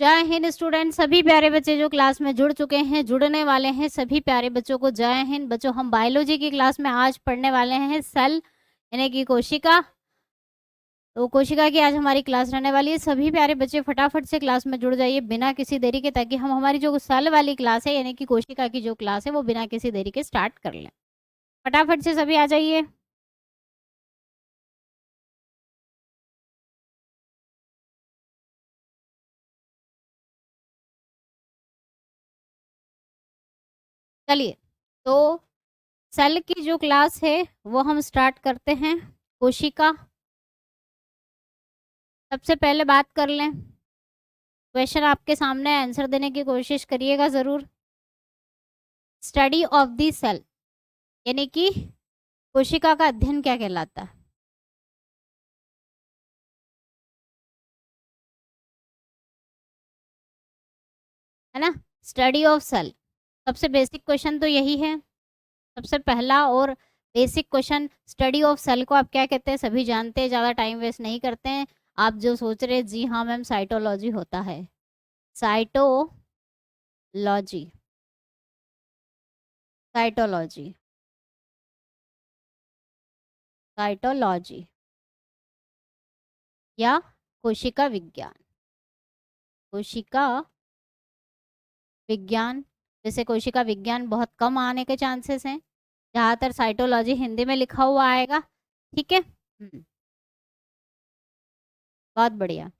जय हिंद स्टूडेंट, सभी प्यारे बच्चे जो क्लास में जुड़ चुके हैं, जुड़ने वाले हैं, सभी प्यारे बच्चों को जय हिंद। बच्चों, हम बायोलॉजी की क्लास में आज पढ़ने वाले हैं सेल यानी कि कोशिका। तो कोशिका की आज हमारी क्लास रहने वाली है। सभी प्यारे बच्चे फटाफट से क्लास में जुड़ जाइए बिना किसी देरी के, ताकि हम हमारी जो सेल वाली क्लास है यानी कि कोशिका की जो क्लास है वो बिना किसी देरी के स्टार्ट कर लें। फटाफट से सभी आ जाइए। चलिए, तो सेल की जो क्लास है वो हम स्टार्ट करते हैं। कोशिका, सबसे पहले बात कर लें। क्वेश्चन आपके सामने, आंसर देने की कोशिश करिएगा जरूर। स्टडी ऑफ द सेल यानी कि कोशिका का अध्ययन क्या कहलाता है ना? स्टडी ऑफ सेल, सबसे बेसिक क्वेश्चन तो यही है। सबसे पहला और basic question, study of cell को आप क्या कहते हैं सभी जानते हैं, ज़्यादा टाइम वेस्ट नहीं करते हैं। आप जो सोच रहे हैं, जी हाँ मैम, साइटोलॉजी होता है। साइटोलॉजी, साइटोलॉजी, साइटोलॉजी या कोशिका विज्ञान। कोशिका विज्ञान, जैसे कोशिका विज्ञान बहुत कम आने के चांसेस हैं, ज़्यादातर साइटोलॉजी हिंदी में लिखा हुआ आएगा। ठीक है, बहुत बढ़िया।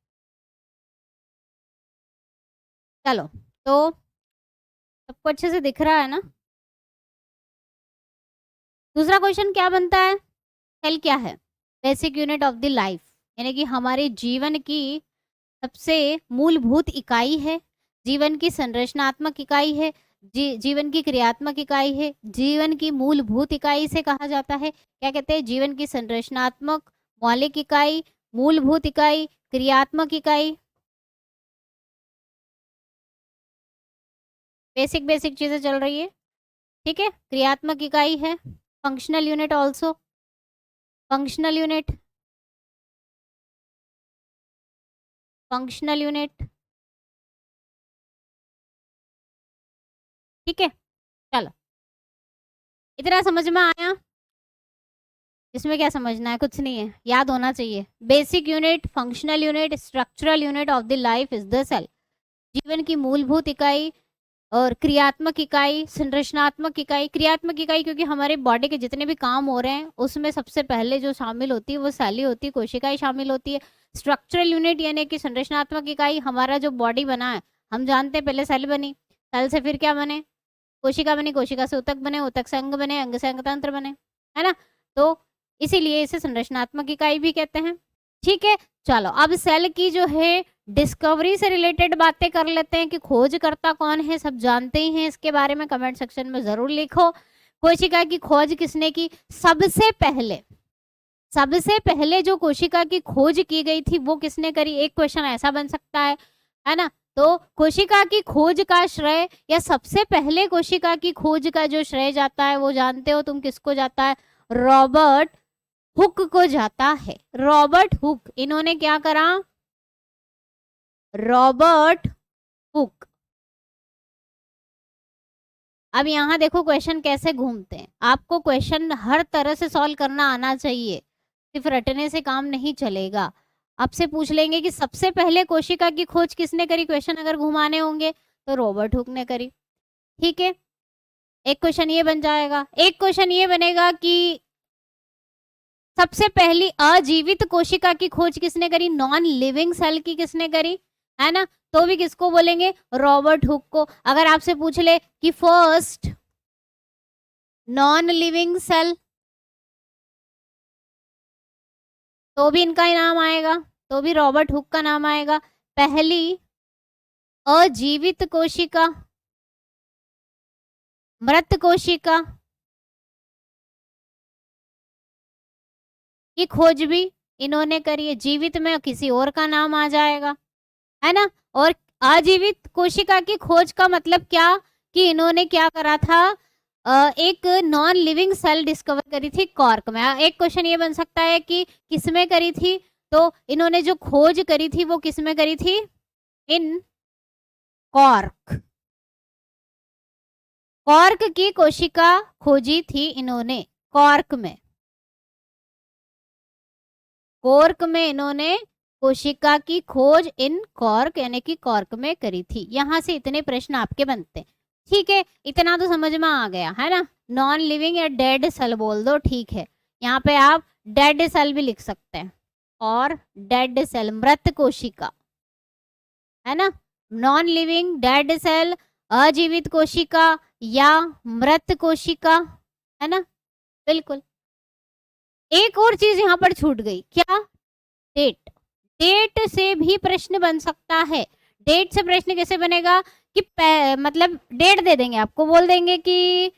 चलो, तो सबको अच्छे से दिख रहा है ना? दूसरा क्वेश्चन क्या बनता है? सेल क्या है? Basic unit of the life, यानी कि हमारे जीवन की सबसे मूलभूत इकाई है, जीवन की संरचनात्मक इकाई है, जीवन की क्रियात्मक इकाई है। जीवन की मूलभूत इकाई से कहा जाता है, क्या कहते हैं? जीवन की संरचनात्मक, मौलिक इकाई, मूलभूत इकाई, क्रियात्मक इकाई। बेसिक बेसिक चीजें चल रही है, ठीक है। क्रियात्मक इकाई है, functional unit also, functional unit, functional unit, ठीक है। चलो, इतना समझ में आया? इसमें क्या समझना है? कुछ नहीं है, याद होना चाहिए। Basic unit, functional unit, structural unit of the life is the cell. जीवन की मूलभूत इकाई और क्रियात्मक इकाई, संरचनात्मक इकाई। क्रियात्मक इकाई क्योंकि हमारे बॉडी के जितने भी काम हो रहे हैं उसमें सबसे पहले जो शामिल होती है वो सेल ही होती है, कोशिकाएं शामिल होती है। स्ट्रक्चरल यूनिट यानी कि संरचनात्मक इकाई, हमारा जो बॉडी बना है हम जानते हैं पहले सेल बनी, सेल से फिर क्या बने? कोशिका बनी, कोशिका से ऊतक बने, ऊतक से अंग बने, अंग से अंग तंत्र बने, है ना? तो इसीलिए इसे संरचनात्मक इकाई भी कहते हैं। ठीक है, चलो अब सेल की जो है डिस्कवरी से रिलेटेड बातें कर लेते हैं कि खोजकर्ता कौन है, सब जानते ही हैं इसके बारे में। कमेंट सेक्शन में जरूर लिखो, कोशिका की खोज किसने की? सबसे पहले, सबसे पहले जो कोशिका की खोज की गई थी वो किसने करी? एक क्वेश्चन ऐसा बन सकता है ना? तो कोशिका की खोज का श्रेय या सबसे पहले कोशिका की खोज का जो श्रेय जाता है वो जानते हो तुम किसको जाता है? रॉबर्ट हुक को जाता है। रॉबर्ट हुक, इन्होंने क्या करा? Robert Hooke. अब यहाँ देखो क्वेश्चन कैसे घूमते हैं। आपको क्वेश्चन हर तरह से सॉल्व करना आना चाहिए, सिर्फ रटने से काम नहीं चलेगा। आपसे पूछ लेंगे कि सबसे पहले कोशिका की खोज किसने करी, क्वेश्चन अगर घुमाने होंगे तो रॉबर्ट हुक ने करी। ठीक है, एक क्वेश्चन ये बन जाएगा। एक क्वेश्चन ये बनेगा कि सबसे पहली अजीवित कोशिका की खोज किसने करी? नॉन लिविंग सेल की किसने करी, है ना? तो भी किसको बोलेंगे? रॉबर्ट हुक को। अगर आपसे पूछ ले कि फर्स्ट नॉन लिविंग सेल, तो भी इनका ही नाम आएगा, तो भी रॉबर्ट हुक का नाम आएगा। पहली अजीवित कोशिका, मृत कोशिका की खोज भी इन्होंने करी है। जीवित में किसी और का नाम आ जाएगा, है ना? और अजीवित कोशिका की खोज का मतलब क्या कि इन्होंने क्या करा था? एक नॉन लिविंग सेल डिस्कवर करी थी कॉर्क में। एक क्वेश्चन ये बन सकता है कि किसमें करी थी? तो इन्होंने जो खोज करी थी वो किसमें करी थी? इन कॉर्क, कॉर्क की कोशिका खोजी थी इन्होंने, कॉर्क में, कॉर्क में इन्होंने कोशिका की खोज इन कॉर्क यानी कि कॉर्क में करी थी। यहां से इतने प्रश्न आपके बनते हैं। ठीक है, इतना तो समझ में आ गया है ना। नॉन लिविंग या डेड सेल बोल दो, ठीक है। यहाँ पे आप डेड सेल भी लिख सकते हैं, और डेड सेल मृत कोशिका, है ना। नॉन लिविंग, डेड सेल, अजीवित कोशिका या मृत कोशिका, है ना। बिल्कुल। एक और चीज यहाँ पर छूट गई, क्या? डेट, डेट से भी प्रश्न बन सकता है। डेट से प्रश्न कैसे बनेगा कि मतलब डेट दे देंगे आपको, बोल देंगे कि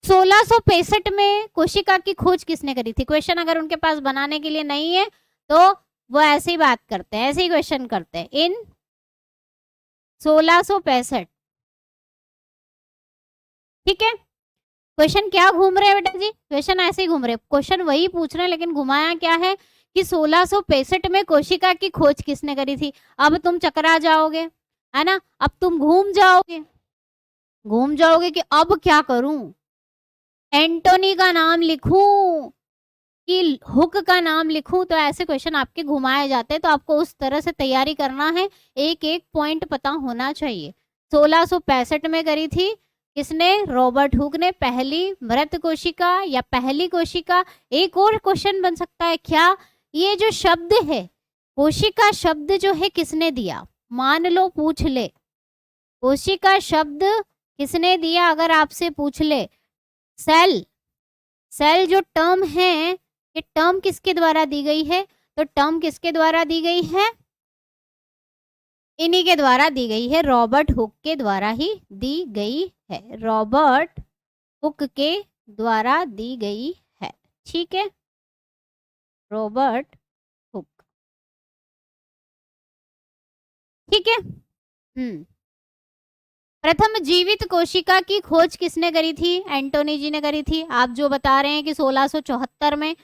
1665 में कोशिका की खोज किसने करी थी। क्वेश्चन अगर उनके पास बनाने के लिए नहीं है तो वो ऐसे ही बात करते हैं, ऐसे ही क्वेश्चन करते हैं, इन 1665। ठीक है, क्वेश्चन क्या घूम रहे हैं बेटा जी? क्वेश्चन ऐसे ही घूम रहे हैं, क्वेश्चन वही पूछ रहे हैं लेकिन घुमाया क्या है कि 1665 में कोशिका की खोज किसने करी थी। अब तुम चकरा जाओगे, है ना, अब तुम घूम जाओगे, घूम जाओगे कि अब क्या करूं, एंटोनी का नाम लिखूं कि हुक का नाम लिखूं। तो ऐसे क्वेश्चन आपके घुमाए जाते हैं, तो आपको उस तरह से तैयारी करना है, एक एक पॉइंट पता होना चाहिए। 1665 में करी थी किसने? रॉबर्ट हुक ने, पहली मृत कोशिका या पहली कोशिका। एक और क्वेश्चन बन सकता है, क्या ये जो शब्द है कोशिका शब्द जो है किसने दिया? मान लो पूछ ले, कोशिका शब्द किसने दिया? अगर आपसे पूछ ले, सेल, सेल जो टर्म है, ये टर्म किसके द्वारा दी गई है? तो टर्म किसके द्वारा दी गई है? इन्हीं के द्वारा दी गई है, रॉबर्ट हुक के द्वारा ही दी गई है, रॉबर्ट हुक के द्वारा दी गई है। ठीक है, रॉबर्ट हुक। ठीक है। प्रथम जीवित कोशिका की खोज किसने करी थी? एंटोनी जी ने करी थी। आप जो बता रहे हैं कि 1674 में,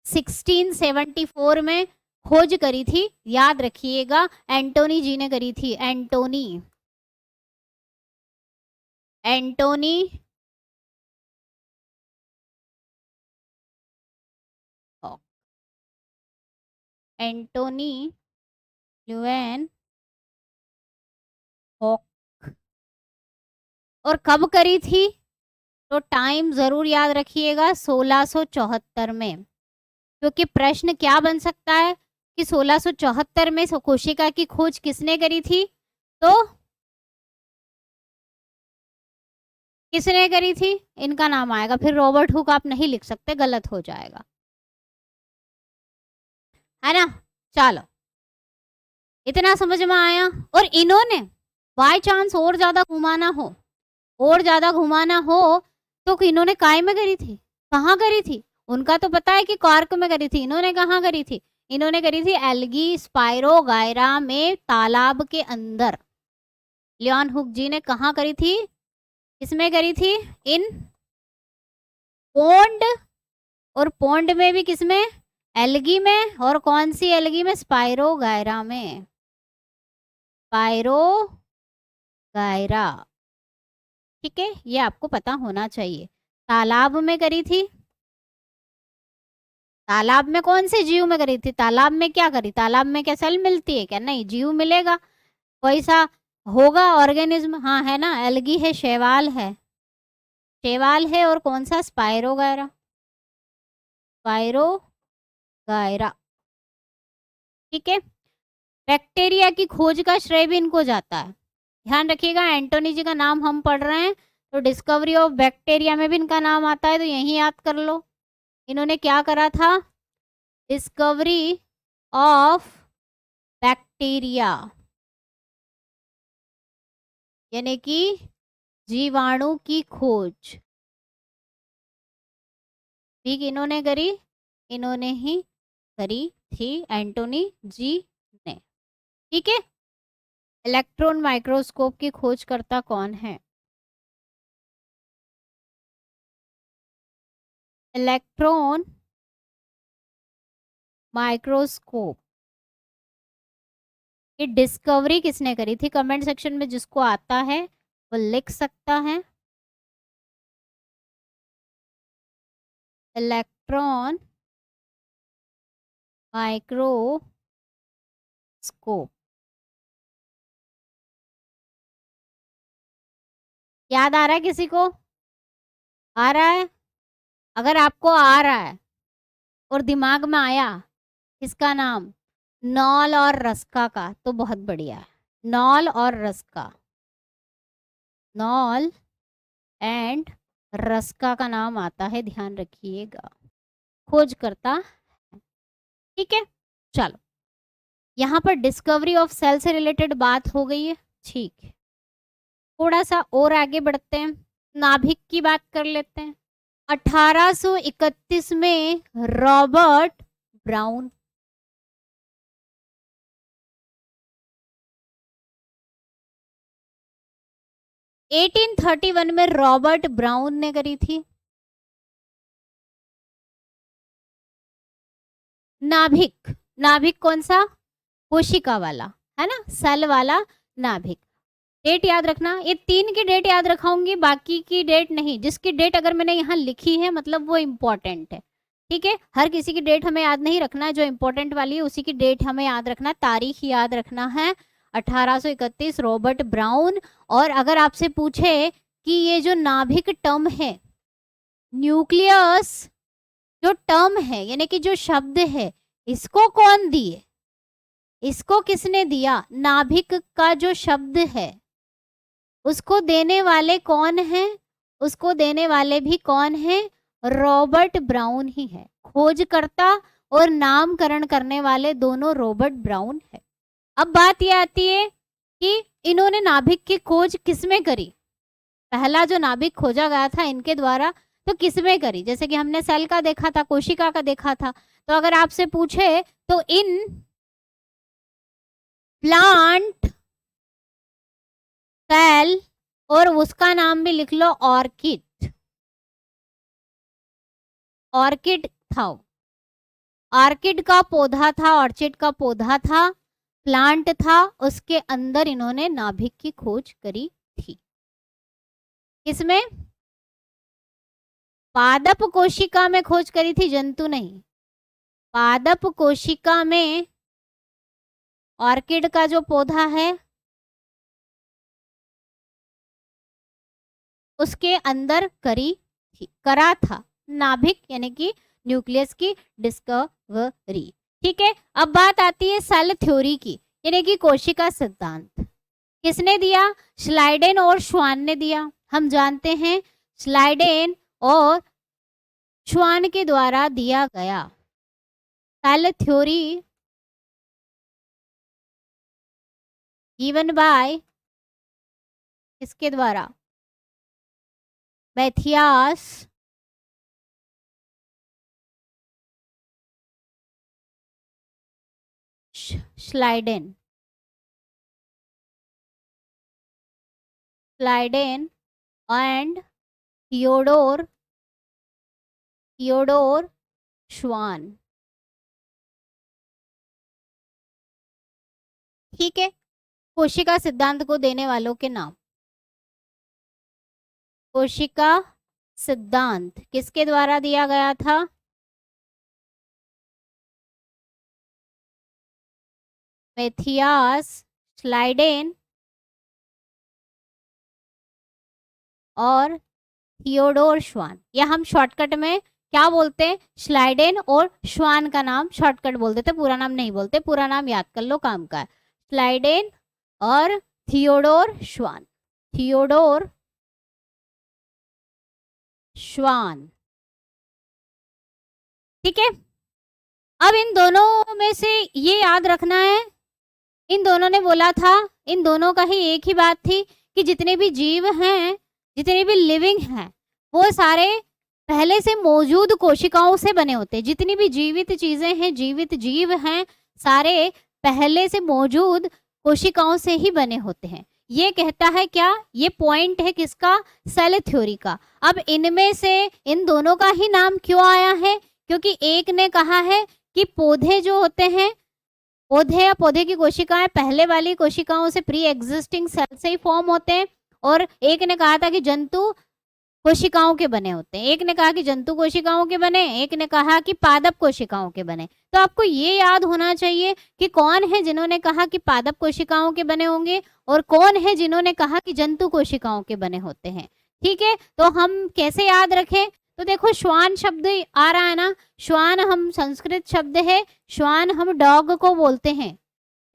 1674 में खोज करी थी, याद रखिएगा एंटोनी जी ने करी थी। एंटोनी, एंटोनी एंटोनी ल्यूएन हॉक। और कब करी थी? तो टाइम जरूर याद रखिएगा, 1674 में, क्योंकि प्रश्न क्या बन सकता है कि 1674 में कोशिका की खोज किसने करी थी? तो किसने करी थी, इनका नाम आएगा, फिर रॉबर्ट हुक आप नहीं लिख सकते, गलत हो जाएगा, है ना। चलो, इतना समझ में आया। और इन्होंने बाय चांस और ज्यादा घुमाना हो, और ज्यादा घुमाना हो, तो इन्होंने काय में करी थी, कहाँ करी थी? उनका तो पता है कि कॉर्क में करी थी, इन्होंने कहाँ करी थी? इन्होंने करी थी एल्गी स्पाइरोगायरा में, तालाब के अंदर। लियोन हुक जी ने कहाँ करी थी? किसमें करी थी? इन पोंड, और पोंड में भी किसमें? एल्गी में। और कौन सी एल्गी में? स्पाइरोगायरा में, स्पाइरोगायरा। ठीक है, ये आपको पता होना चाहिए। तालाब में करी थी, तालाब में कौन से जीव में करी थी? तालाब में क्या करी? तालाब में क्या सेल मिलती है क्या? नहीं, जीव मिलेगा, कोई सा होगा ऑर्गेनिज्म, हाँ है ना, एल्गी है, शैवाल है, शैवाल है, और कौन सा? Spirogyra, spirogyra. ठीक है, बैक्टीरिया की खोज का श्रेय भी इनको जाता है। ध्यान रखिएगा, एंटोनी जी का नाम हम पढ़ रहे हैं तो डिस्कवरी ऑफ बैक्टीरिया में भी इनका नाम आता है, तो यही याद कर लो। इन्होंने क्या करा था? डिस्कवरी ऑफ बैक्टीरिया, यानी कि जीवाणु की खोज, ठीक इन्होंने करी, इन्होंने ही करी थी, एंटोनी जी ने। ठीक है, इलेक्ट्रॉन माइक्रोस्कोप की खोजकर्ता कौन है? इलेक्ट्रॉन माइक्रोस्कोप कि डिस्कवरी किसने करी थी? कमेंट सेक्शन में जिसको आता है वो लिख सकता है। Electron microscope. याद आ रहा है किसी को? आ रहा है? अगर आपको आ रहा है और दिमाग में आया इसका नाम नॉल और रस्का का, तो बहुत बढ़िया है। नॉल और रस्का, नॉल एंड रस्का का नाम आता है, ध्यान रखिएगा, खोज करता। ठीक है, चलो यहाँ पर डिस्कवरी ऑफ सेल से रिलेटेड बात हो गई है। ठीक है, थोड़ा सा और आगे बढ़ते हैं, नाभिक की बात कर लेते हैं। 1831 में रॉबर्ट ब्राउन, 1831 में रॉबर्ट ब्राउन ने करी थी। नाभिक, नाभिक कौन सा? कोशिका वाला, है ना, सेल वाला नाभिक। डेट याद रखना, ये 3 की डेट याद रखाऊंगी, बाकी की डेट नहीं। जिसकी डेट अगर मैंने यहाँ लिखी है मतलब वो इम्पोर्टेंट है। ठीक है, हर किसी की डेट हमें याद नहीं रखना है, जो इम्पोर्टेंट वाली है उसी की डेट हमें याद रखना, तारीख याद रखना है 1831 रॉबर्ट ब्राउन। और अगर आपसे पूछे कि ये जो नाभिक टर्म है, न्यूक्लियस जो टर्म है यानी कि जो शब्द है, इसको कौन दिए? इसको किसने दिया? नाभिक का जो शब्द है उसको देने वाले कौन हैं? उसको देने वाले भी कौन हैं? रॉबर्ट ब्राउन ही है। खोजकर्ता और नामकरण करने वाले दोनों रॉबर्ट ब्राउन है। अब बात ये आती है कि इन्होंने नाभिक की खोज किसमें करी? पहला जो नाभिक खोजा गया था इनके द्वारा, तो किसमें करी? जैसे कि हमने सेल का देखा था, कोशिका का देखा था, तो अगर आपसे पूछे तो इन प्लांट सेल, और उसका नाम भी लिख लो ऑर्किड। ऑर्किड था, ऑर्किड का पौधा था, ऑर्चिड का पौधा था, प्लांट था, उसके अंदर इन्होंने नाभिक की खोज करी थी। किसमें? पादप कोशिका में खोज करी थी, जंतु नहीं। पादप कोशिका में ऑर्किड का जो पौधा है उसके अंदर करी थी, करा था नाभिक यानी कि न्यूक्लियस की डिस्कवरी। ठीक है, अब बात आती है सेल थ्योरी की यानी कि कोशिका सिद्धांत। किसने दिया? श्लाइडेन और श्वान ने दिया। हम जानते हैं श्लाइडेन और श्वान के द्वारा दिया गया सेल थ्योरी गिवन बाय, किसके द्वारा? मैथियास श्लाइडेन, श्लाइडेन एंड थियोडोर श्वान। ठीक है, कोशिका सिद्धांत को देने वालों के नाम। कोशिका सिद्धांत किसके द्वारा दिया गया था? मैथियास, श्लाइडेन और थियोडोर श्वान। या हम शॉर्टकट में क्या बोलते हैं? श्लाइडेन और श्वान का नाम शॉर्टकट बोल देते, पूरा नाम नहीं बोलते। पूरा नाम याद कर लो, काम का है। श्लाइडेन और थियोडोर श्वान, थियोडोर श्वान। ठीक है, अब इन दोनों में से ये याद रखना है, इन दोनों ने बोला था, इन दोनों का ही एक ही बात थी कि जितने भी जीव हैं, जितने भी लिविंग हैं, वो सारे पहले से मौजूद कोशिकाओं से बने होते हैं। जितनी भी जीवित चीजें हैं, जीवित जीव हैं, सारे पहले से मौजूद कोशिकाओं से ही बने होते हैं। ये कहता है क्या? ये पॉइंट है किसका? सेल थ्योरी का। अब इनमें से इन दोनों का ही नाम क्यों आया है? क्योंकि एक ने कहा है कि पौधे जो होते हैं पौधे या पौधे की कोशिकाएं पहले वाली कोशिकाओं से प्री एग्जिस्टिंग सेल से ही फॉर्म होते हैं। और एक ने कहा था कि जंतु कोशिकाओं के बने होते हैं, एक ने कहा कि जंतु कोशिकाओं के बने, एक ने कहा कि पादप कोशिकाओं के बने। तो आपको ये याद होना चाहिए कि कौन है जिन्होंने कहा कि पादप कोशिकाओं के बने होंगे और कौन है जिन्होंने कहा कि जंतु कोशिकाओं के बने होते हैं। ठीक है, तो हम कैसे याद रखें? तो देखो श्वान शब्द आ रहा है ना, श्वान हम संस्कृत शब्द है, श्वान हम डॉग को बोलते हैं,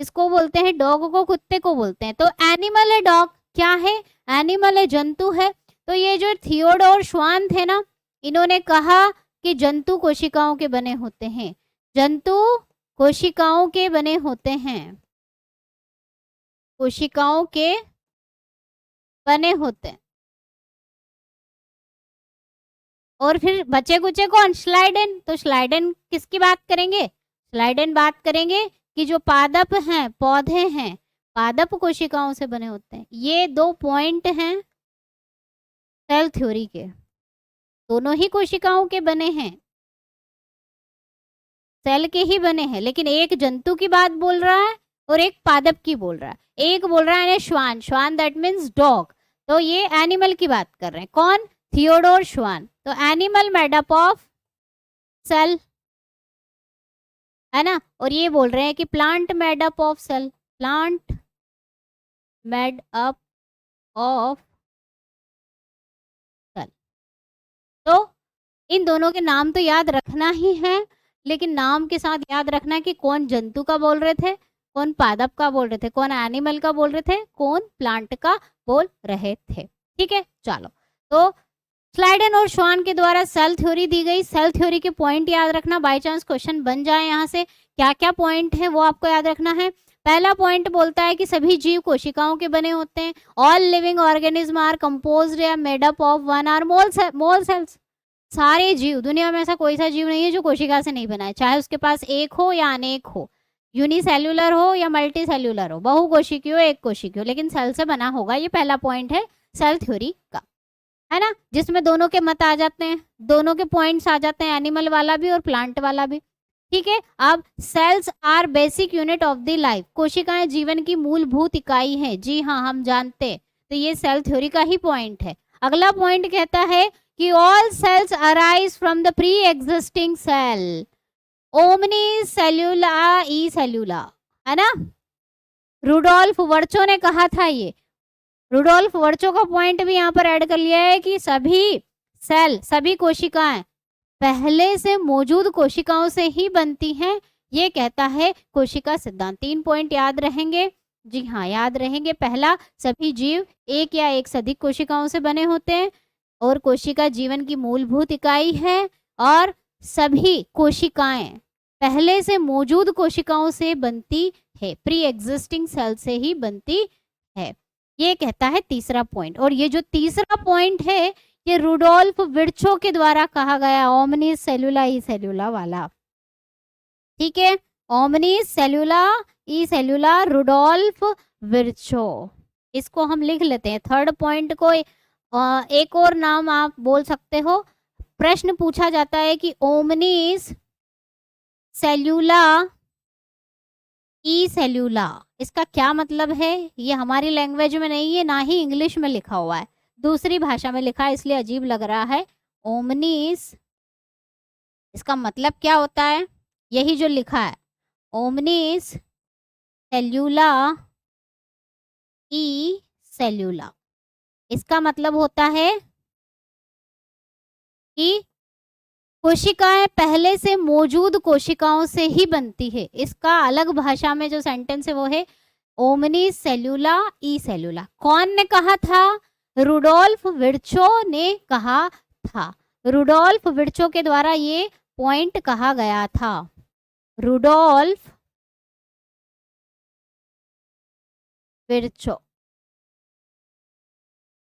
इसको बोलते हैं डॉग को, कुत्ते को बोलते हैं। तो एनिमल है डॉग, क्या है? एनिमल है, जंतु है। तो ये जो थियोडोर श्वान थे ना, इन्होंने कहा कि जंतु कोशिकाओं के बने होते हैं, जंतु कोशिकाओं के बने होते हैं, कोशिकाओं के बने होते हैं। और फिर बचे कुचे कौन? स्लाइडेन। तो स्लाइडेन किसकी बात करेंगे? स्लाइडेन बात करेंगे कि जो पादप हैं, पौधे हैं, पादप कोशिकाओं से बने होते हैं। ये 2 पॉइंट हैं सेल थ्योरी के, दोनों ही कोशिकाओं के बने हैं, सेल के ही बने हैं, लेकिन एक जंतु की बात बोल रहा है और एक पादप की बोल रहा है। एक बोल रहा है श्वान, श्वान दैट मीन्स डॉग, तो ये एनिमल की बात कर रहे हैं। कौन? Theodor Schwann. तो animal made up of cell, है ना। और ये बोल रहे हैं कि plant made up of cell, plant made up of cell. तो इन दोनों के नाम तो याद रखना ही है, लेकिन नाम के साथ याद रखना है कि कौन जंतु का बोल रहे थे, कौन पादप का बोल रहे थे, कौन एनिमल का बोल रहे थे, कौन प्लांट का बोल रहे थे। ठीक है, चलो। तो स्लाइडेन और श्वान के द्वारा सेल थ्योरी दी गई। सेल थ्योरी के पॉइंट याद रखना, बाय चांस क्वेश्चन बन जाए यहाँ से, क्या क्या पॉइंट है वो आपको याद रखना है। पहला पॉइंट बोलता है कि सभी जीव कोशिकाओं के बने होते हैं। All living organism are composed या made up of one or more cells. सारे जीव, दुनिया में ऐसा कोई सा जीव नहीं है जो कोशिका से नहीं बना है, चाहे उसके पास एक हो या अनेक हो, यूनिसेल्युलर हो या मल्टी सेल्युलर हो, बहुकोशिकीय हो, एक कोशिकीय हो, लेकिन सेल से बना होगा। ये पहला पॉइंट है सेल थ्योरी का, है ना, जिसमें दोनों के मत आ जाते हैं, दोनों के पॉइंट्स आ जाते हैं, एनिमल वाला भी और प्लांट वाला भी। ठीक है, अब cells are basic unit of the life, कोशिकाएं जीवन की मूलभूत इकाई है। जी हाँ, हम जानते हैं। तो ये सेल थ्योरी का ही पॉइंट है। अगला पॉइंट कहता है कि all cells arise from the pre existing cell, ओमनी सेल्यूला ई सेल्यूला, है ना। रुडोल्फ वर्चो ने कहा था, ये रुडोल्फ वर्चो का पॉइंट भी यहाँ पर ऐड कर लिया है कि सभी सेल, सभी कोशिकाएं पहले से मौजूद कोशिकाओं से ही बनती हैं। ये कहता है कोशिका सिद्धांत। 3 पॉइंट याद रहेंगे। जी हाँ, याद रहेंगे। पहला, सभी जीव एक या एक से अधिक कोशिकाओं से बने होते हैं और कोशिका जीवन की मूलभूत इकाई है, और सभी कोशिकाएं पहले से मौजूद कोशिकाओं से बनती है, प्री एग्जिस्टिंग सेल से ही बनती है। ये कहता है तीसरा पॉइंट। और ये जो तीसरा पॉइंट है, ये रुडोल्फ विर्चो के द्वारा कहा गया, ओमनी सेल्यूला ई सेल्यूला वाला। ठीक है, ओमनी सेल्यूला ई सेल्यूला, रुडोल्फ विर्चो। इसको हम लिख लेते हैं। थर्ड पॉइंट को एक और नाम आप बोल सकते हो। प्रश्न पूछा जाता है कि ओमनीस सेल्यूला ई सेल्यूला, इसका क्या मतलब है? ये हमारी लैंग्वेज में नहीं है, ना ही इंग्लिश में लिखा हुआ है, दूसरी भाषा में लिखा है, इसलिए अजीब लग रहा है। ओमनीस, इसका मतलब क्या होता है? यही जो लिखा है, ओमनीस सेल्यूला ई सेल्यूला। इसका मतलब होता है कि कोशिकाएं पहले से मौजूद कोशिकाओं से ही बनती है। इसका अलग भाषा में जो सेंटेंस है वो है ओमनी सेल्यूला ई सेल्यूला। कौन ने कहा था? रुडोल्फ विर्चो ने कहा था। रुडोल्फ विर्चो के द्वारा ये पॉइंट कहा गया था। रुडोल्फ विर्चो,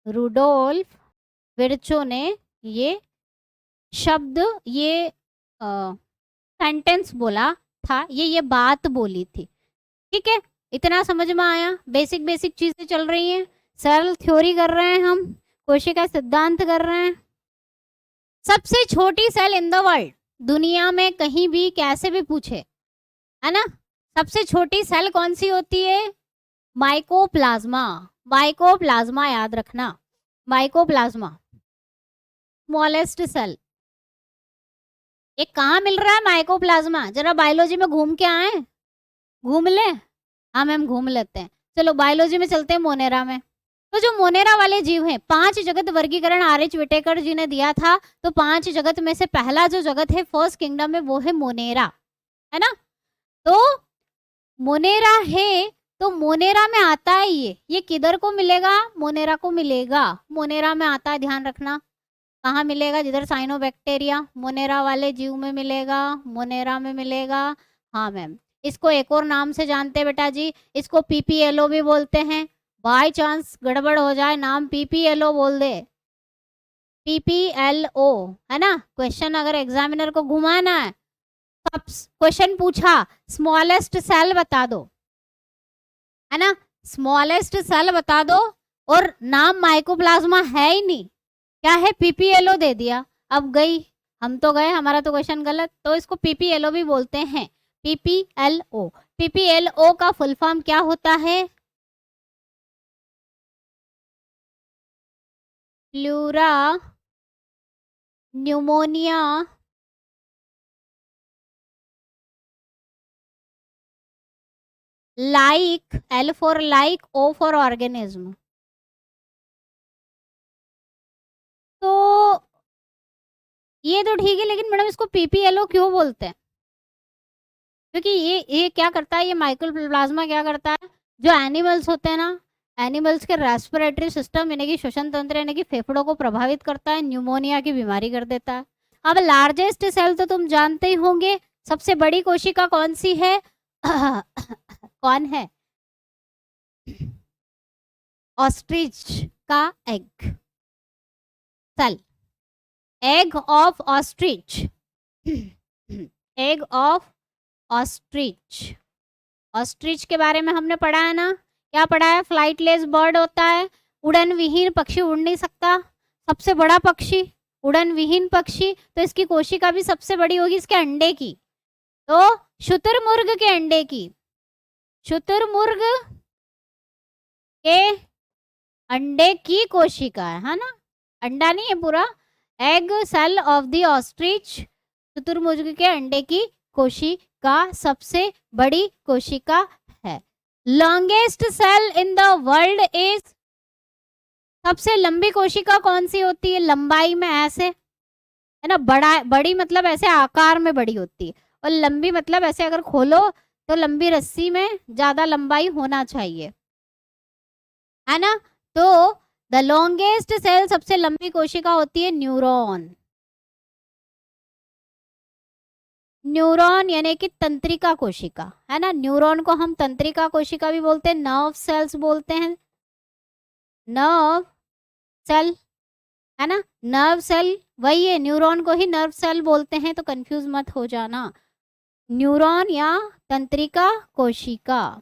रुडोल्फ विर्चो ने ये शब्द, ये सेंटेंस बोला था, ये बात बोली थी। ठीक है, इतना समझ में आया? बेसिक बेसिक चीजें चल रही हैं। सेल थ्योरी कर रहे हैं हम, कोशिका सिद्धांत कर रहे हैं। सबसे छोटी सेल इन द वर्ल्ड, दुनिया में कहीं भी कैसे भी पूछे, है ना, सबसे छोटी सेल कौन सी होती है? माइकोप्लाज्मा। माइकोप्लाज्मा याद रखना, माइकोप्लाज्मा स्मॉलेस्ट सेल। ये कहाँ मिल रहा है माइकोप्लाज्मा? जरा बायोलॉजी में घूम के आए, घूम ले। हाँ मैम घूम लेते हैं, चलो बायोलॉजी में चलते हैं, मोनेरा में। तो जो मोनेरा वाले जीव हैं, 5 जगत वर्गीकरण आर.एच. विटेकर जी ने दिया था, तो 5 जगत में से पहला जो जगत है फर्स्ट किंगडम में, वो है मोनेरा, है ना। तो मोनेरा है, तो मोनेरा में आता है ये किधर को मिलेगा? मोनेरा को मिलेगा, मोनेरा में आता है, ध्यान रखना। कहाँ मिलेगा? जिधर साइनोबैक्टीरिया, मोनेरा वाले जीव में मिलेगा, मोनेरा में मिलेगा। हाँ मैम, इसको एक और नाम से जानते हैं बेटा जी, इसको पीपीएलओ भी बोलते हैं। बाय चांस गड़बड़ हो जाए, नाम पीपीएलओ बोल दे, पीपीएलओ, है ना। क्वेश्चन अगर एग्जामिनर को घुमाना है, क्वेश्चन पूछा स्मॉलेस्ट सेल बता दो, है ना, स्मॉलेस्ट सेल बता दो, और नाम माइकोप्लाज्मा है ही नहीं, क्या है? पीपीएलओ दे दिया। अब गई, हम तो गए, हमारा तो क्वेश्चन गलत, तो इसको पीपीएलओ भी बोलते हैं, पीपीएलओ। पीपीएलओ का फुल फॉर्म क्या होता है? Pleura pneumonia like, L for like, O for organism. तो ये तो ठीक है, लेकिन मैडम इसको पीपीएलओ क्यों बोलते हैं? क्योंकि ये क्या करता है, ये माइकोप्लाज्मा क्या करता है, जो एनिमल्स होते हैं ना, एनिमल्स के रेस्पिरेटरी सिस्टम यानी कि श्वसन तंत्र यानी कि फेफड़ों को प्रभावित करता है, न्यूमोनिया की बीमारी कर देता है। अब लार्जेस्ट सेल तो तुम जानते ही होंगे, सबसे बड़ी कोशिका कौन सी है? कौन है? ऑस्ट्रिच का egg cell, egg of ostrich, egg of ostrich. Ostrich के बारे में हमने पढ़ा है ना, क्या पढ़ा है? फ्लाइटलेस बर्ड होता है, उड़न विहीन पक्षी, उड़ नहीं सकता, सबसे बड़ा पक्षी, उड़न विहीन पक्षी। तो इसकी कोशिका भी सबसे बड़ी होगी इसके अंडे की, तो शुतुरमुर्ग के अंडे की, शुतुरमुर्ग के अंडे की कोशिका है ना, अंडा नहीं है पूरा, egg cell of the ostrich, शुतुरमुर्ग के अंडे की कोशिका सबसे बड़ी कोशिका है। Longest cell in the world is, सबसे लंबी कोशिका कौन सी होती है? लंबाई में ऐसे, है ना, बड़ी मतलब ऐसे आकार में बड़ी होती है, और लंबी मतलब ऐसे अगर खोलो तो लंबी रस्सी में ज्यादा लंबाई होना चाहिए, है ना। तो द लॉन्गेस्ट सेल, सबसे लंबी कोशिका होती है न्यूरॉन। न्यूरॉन यानी कि तंत्रिका कोशिका, है ना, न्यूरॉन को हम तंत्रिका कोशिका भी बोलते हैं, नर्व सेल्स बोलते हैं, नर्व सेल, है ना, नर्व सेल वही है, न्यूरॉन को ही नर्व सेल बोलते हैं, तो कंफ्यूज मत हो जाना, न्यूरॉन या तंत्रिका कोशिका,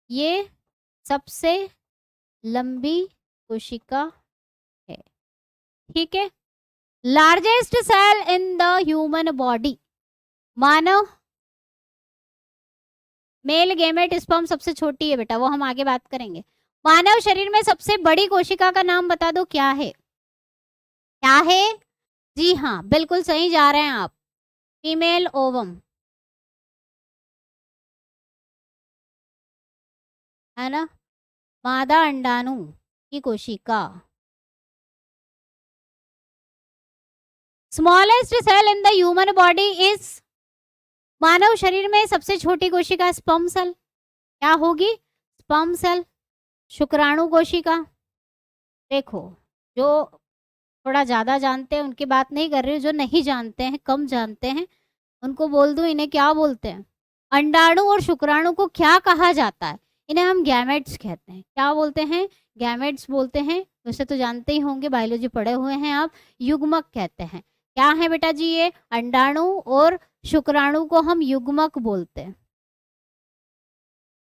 ये सबसे लंबी कोशिका है, ठीक है। Largest cell in the human body, मानव, मेल गेमेट स्पर्म सबसे छोटी है बेटा, वो हम आगे बात करेंगे। मानव शरीर में सबसे बड़ी कोशिका का नाम बता दो, क्या है? क्या है? जी हाँ बिल्कुल सही जा रहे हैं आप, फीमेल ओवम, है ना, मादा अंडाणु की कोशिका। Smallest cell in the human body is, मानव शरीर में सबसे छोटी कोशिका स्पर्म सेल, क्या होगी? स्पर्म सेल, शुक्राणु कोशिका। देखो, जो थोड़ा ज्यादा जानते हैं उनकी बात नहीं कर रही हूँ, जो नहीं जानते हैं, कम जानते हैं, उनको बोल दूं, इन्हें क्या बोलते हैं? अंडाणु और शुक्राणु को क्या कहा जाता है? इन्हें हम गैमेट्स कहते हैं, क्या बोलते हैं? गैमेट्स बोलते हैं। वैसे तो जानते ही होंगे, बायोलॉजी पढ़े हुए हैं आप, युग्मक कहते हैं। क्या है बेटा जी? ये अंडाणु और शुक्राणु को हम युग्मक बोलते हैं,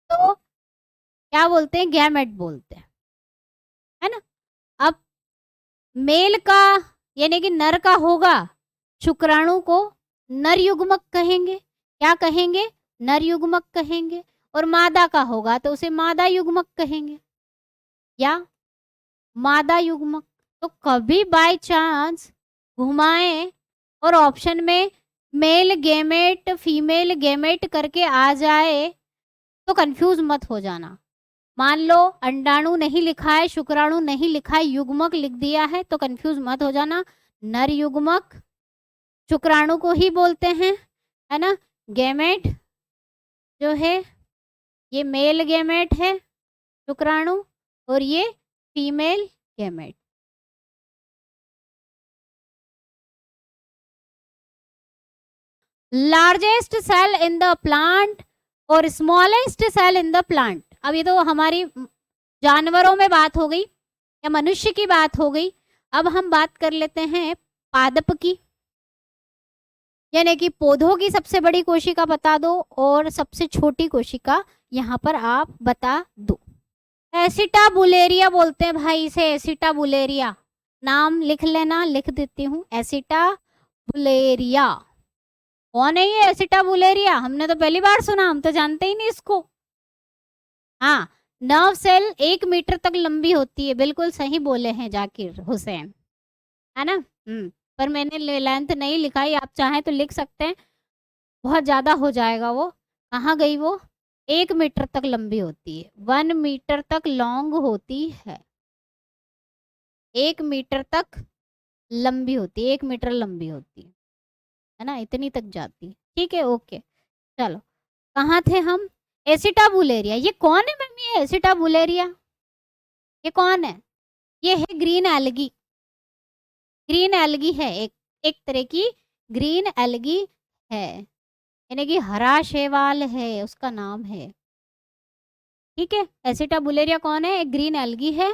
तो क्या बोलते हैं? गैमेट बोलते हैं, है ना। अब मेल का यानी कि नर का होगा, शुक्राणु को नर युग्मक कहेंगे, क्या कहेंगे? नर युग्मक कहेंगे। और मादा का होगा तो उसे मादा युग्मक कहेंगे या मादा युग्मक। तो कभी बाय चांस घुमाएं और ऑप्शन में मेल गेमेट फीमेल गेमेट करके आ जाए तो कंफ्यूज मत हो जाना। मान लो अंडाणु नहीं लिखा है, शुक्राणु नहीं लिखा है, युग्मक लिख दिया है तो कंफ्यूज मत हो जाना। नर युग्मक शुक्राणु को ही बोलते हैं, है ना। गेमेट जो है ये मेल गेमेट है शुक्राणु, और ये female gamete. Largest cell in the plant और smallest cell in the plant. अब ये तो हमारी जानवरों में बात हो गई या मनुष्य की बात हो गई। अब हम बात कर लेते हैं पादप की, यानी कि पौधों की सबसे बड़ी कोशिका बता दो और सबसे छोटी कोशिका यहाँ पर आप बता दो। एसिटाबुलेरिया बोलते हैं भाई इसे, एसिटाबुलेरिया। नाम लिख लेना, लिख देती हूँ, एसिटाबुलेरिया। कौन है ये एसिटाबुलेरिया? हमने तो पहली बार सुना, हम तो जानते ही नहीं इसको। हाँ, नर्व सेल 1 मीटर तक लंबी होती है, बिल्कुल सही बोले हैं जाकिर हुसैन, है ना। पर मैंने लेंथ नहीं लिखाई, आप चाहें तो लिख सकते हैं, बहुत ज्यादा हो जाएगा वो। कहाँ गई वो? 1 मीटर तक लंबी होती है, 1 मीटर तक लॉन्ग होती है, 1 मीटर तक लंबी होती है, 1 मीटर लंबी होती है ना, इतनी तक जाती है। ठीक है, ओके। चलो, कहाँ थे हम? एसिटाबुलेरिया। ये कौन है मैम? ये एसिटाबुलेरिया ये कौन है? ये है ग्रीन एल्गी। ग्रीन एल्गी है, एक तरह की ग्रीन एल्गी है, यानी कि हरा शैवाल है उसका नाम है। ठीक है, एसिटाबुलेरिया कौन है? एक ग्रीन एल्गी है।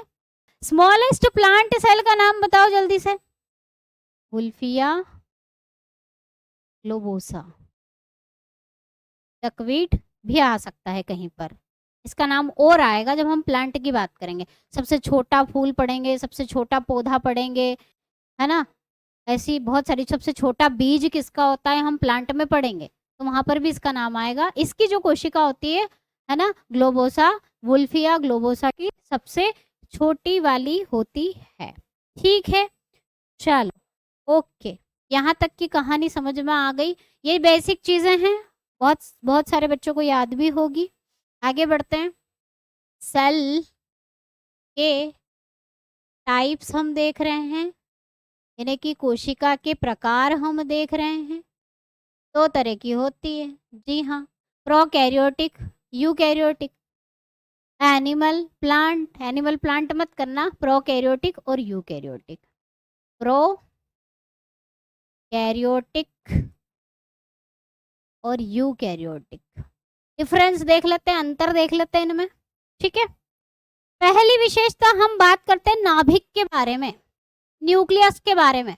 स्मॉलेस्ट प्लांट सेल का नाम बताओ जल्दी से। Wolffia globosa. डकवीट भी आ सकता है कहीं पर, इसका नाम और आएगा जब हम प्लांट की बात करेंगे। सबसे छोटा फूल पढ़ेंगे, सबसे छोटा पौधा पढ़ेंगे, है ना। ऐसी बहुत सारी, सबसे छोटा बीज किसका होता है हम प्लांट में पढ़ेंगे, तो वहां पर भी इसका नाम आएगा। इसकी जो कोशिका होती है ना, ग्लोबोसा, वुल्फिया ग्लोबोसा की सबसे छोटी वाली होती है। ठीक है, चलो ओके, यहाँ तक की कहानी समझ में आ गई। ये बेसिक चीजें हैं, बहुत बहुत सारे बच्चों को याद भी होगी। आगे बढ़ते हैं। सेल के टाइप्स हम देख रहे हैं, यानी कि कोशिका के प्रकार हम देख रहे हैं। 2 तरह की होती है, जी हाँ, prokaryotic, eukaryotic. Animal plant, animal plant मत करना, प्रोकैरियोटिक और यूकैरियोटिक। प्रोकैरियोटिक और यूकैरियोटिक, डिफरेंस देख लेते हैं, अंतर देख लेते हैं इनमें। ठीक है, पहली विशेषता हम बात करते हैं नाभिक के बारे में, न्यूक्लियस के बारे में।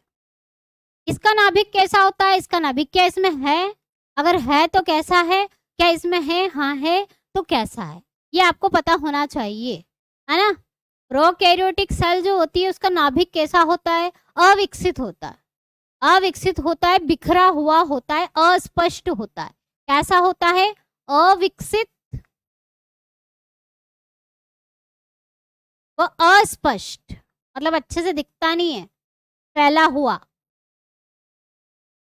इसका नाभिक कैसा होता है? इसका नाभिक क्या इसमें है? अगर है तो कैसा है? क्या इसमें है? हाँ है तो कैसा है? ये आपको पता होना चाहिए, है ना। प्रोकैरियोटिक सेल जो होती है उसका नाभिक कैसा होता है? अविकसित होता है, अविकसित होता है, बिखरा हुआ होता है, अस्पष्ट होता है। कैसा होता है? अविकसित व अस्पष्ट, मतलब अच्छे से दिखता नहीं है, फैला हुआ,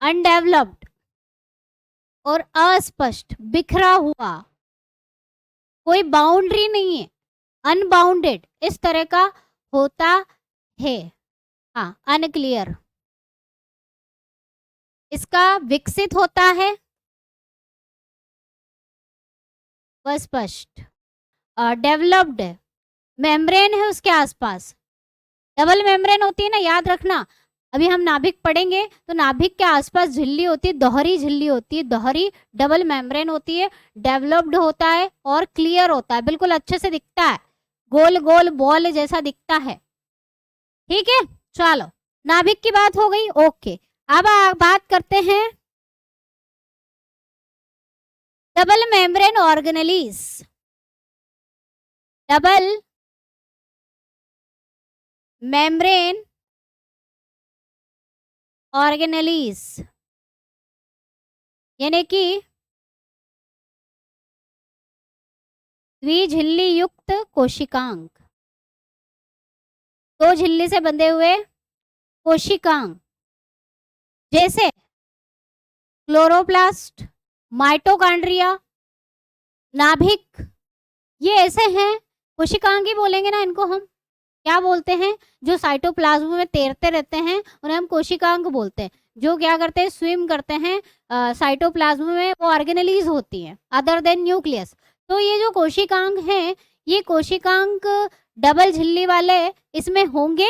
अनडेवलप्ड और अस्पष्ट, बिखरा हुआ, कोई बाउंड्री नहीं है, अनबाउंडेड, इस तरह का होता है। हाँ, अनक्लियर। इसका विकसित होता है वह स्पष्ट, डेवलप्ड, मेम्ब्रेन है उसके आसपास, डबल मेम्ब्रेन होती है ना, याद रखना। अभी हम नाभिक पढ़ेंगे तो नाभिक के आसपास झिल्ली होती है, दोहरी झिल्ली होती है, दोहरी डबल मेम्ब्रेन होती है, डेवलप्ड होता है और क्लियर होता है, बिल्कुल अच्छे से दिखता है, गोल गोल बॉल जैसा दिखता है। ठीक है, चलो नाभिक की बात हो गई, ओके। अब बात करते हैं double membrane organelles. Double membrane organelles, यानी कि द्विझिल्ली युक्त कोशिकांग, दो झिल्ली से बंधे हुए कोशिकांग, जैसे क्लोरोप्लास्ट, माइटोकॉन्ड्रिया, नाभिक, ये ऐसे हैं कोशिकांग ही बोलेंगे ना इनको हम। क्या बोलते हैं? जो साइटोप्लाज्म में तैरते रहते हैं उन्हें हम कोशिकांग बोलते हैं। जो क्या करते हैं? स्विम करते हैं साइटोप्लाज्म में, वो ऑर्गेनेलीज होती हैं अदर देन न्यूक्लियस। तो ये जो कोशिकांग हैं, ये कोशिकांग डबल झिल्ली वाले इसमें होंगे।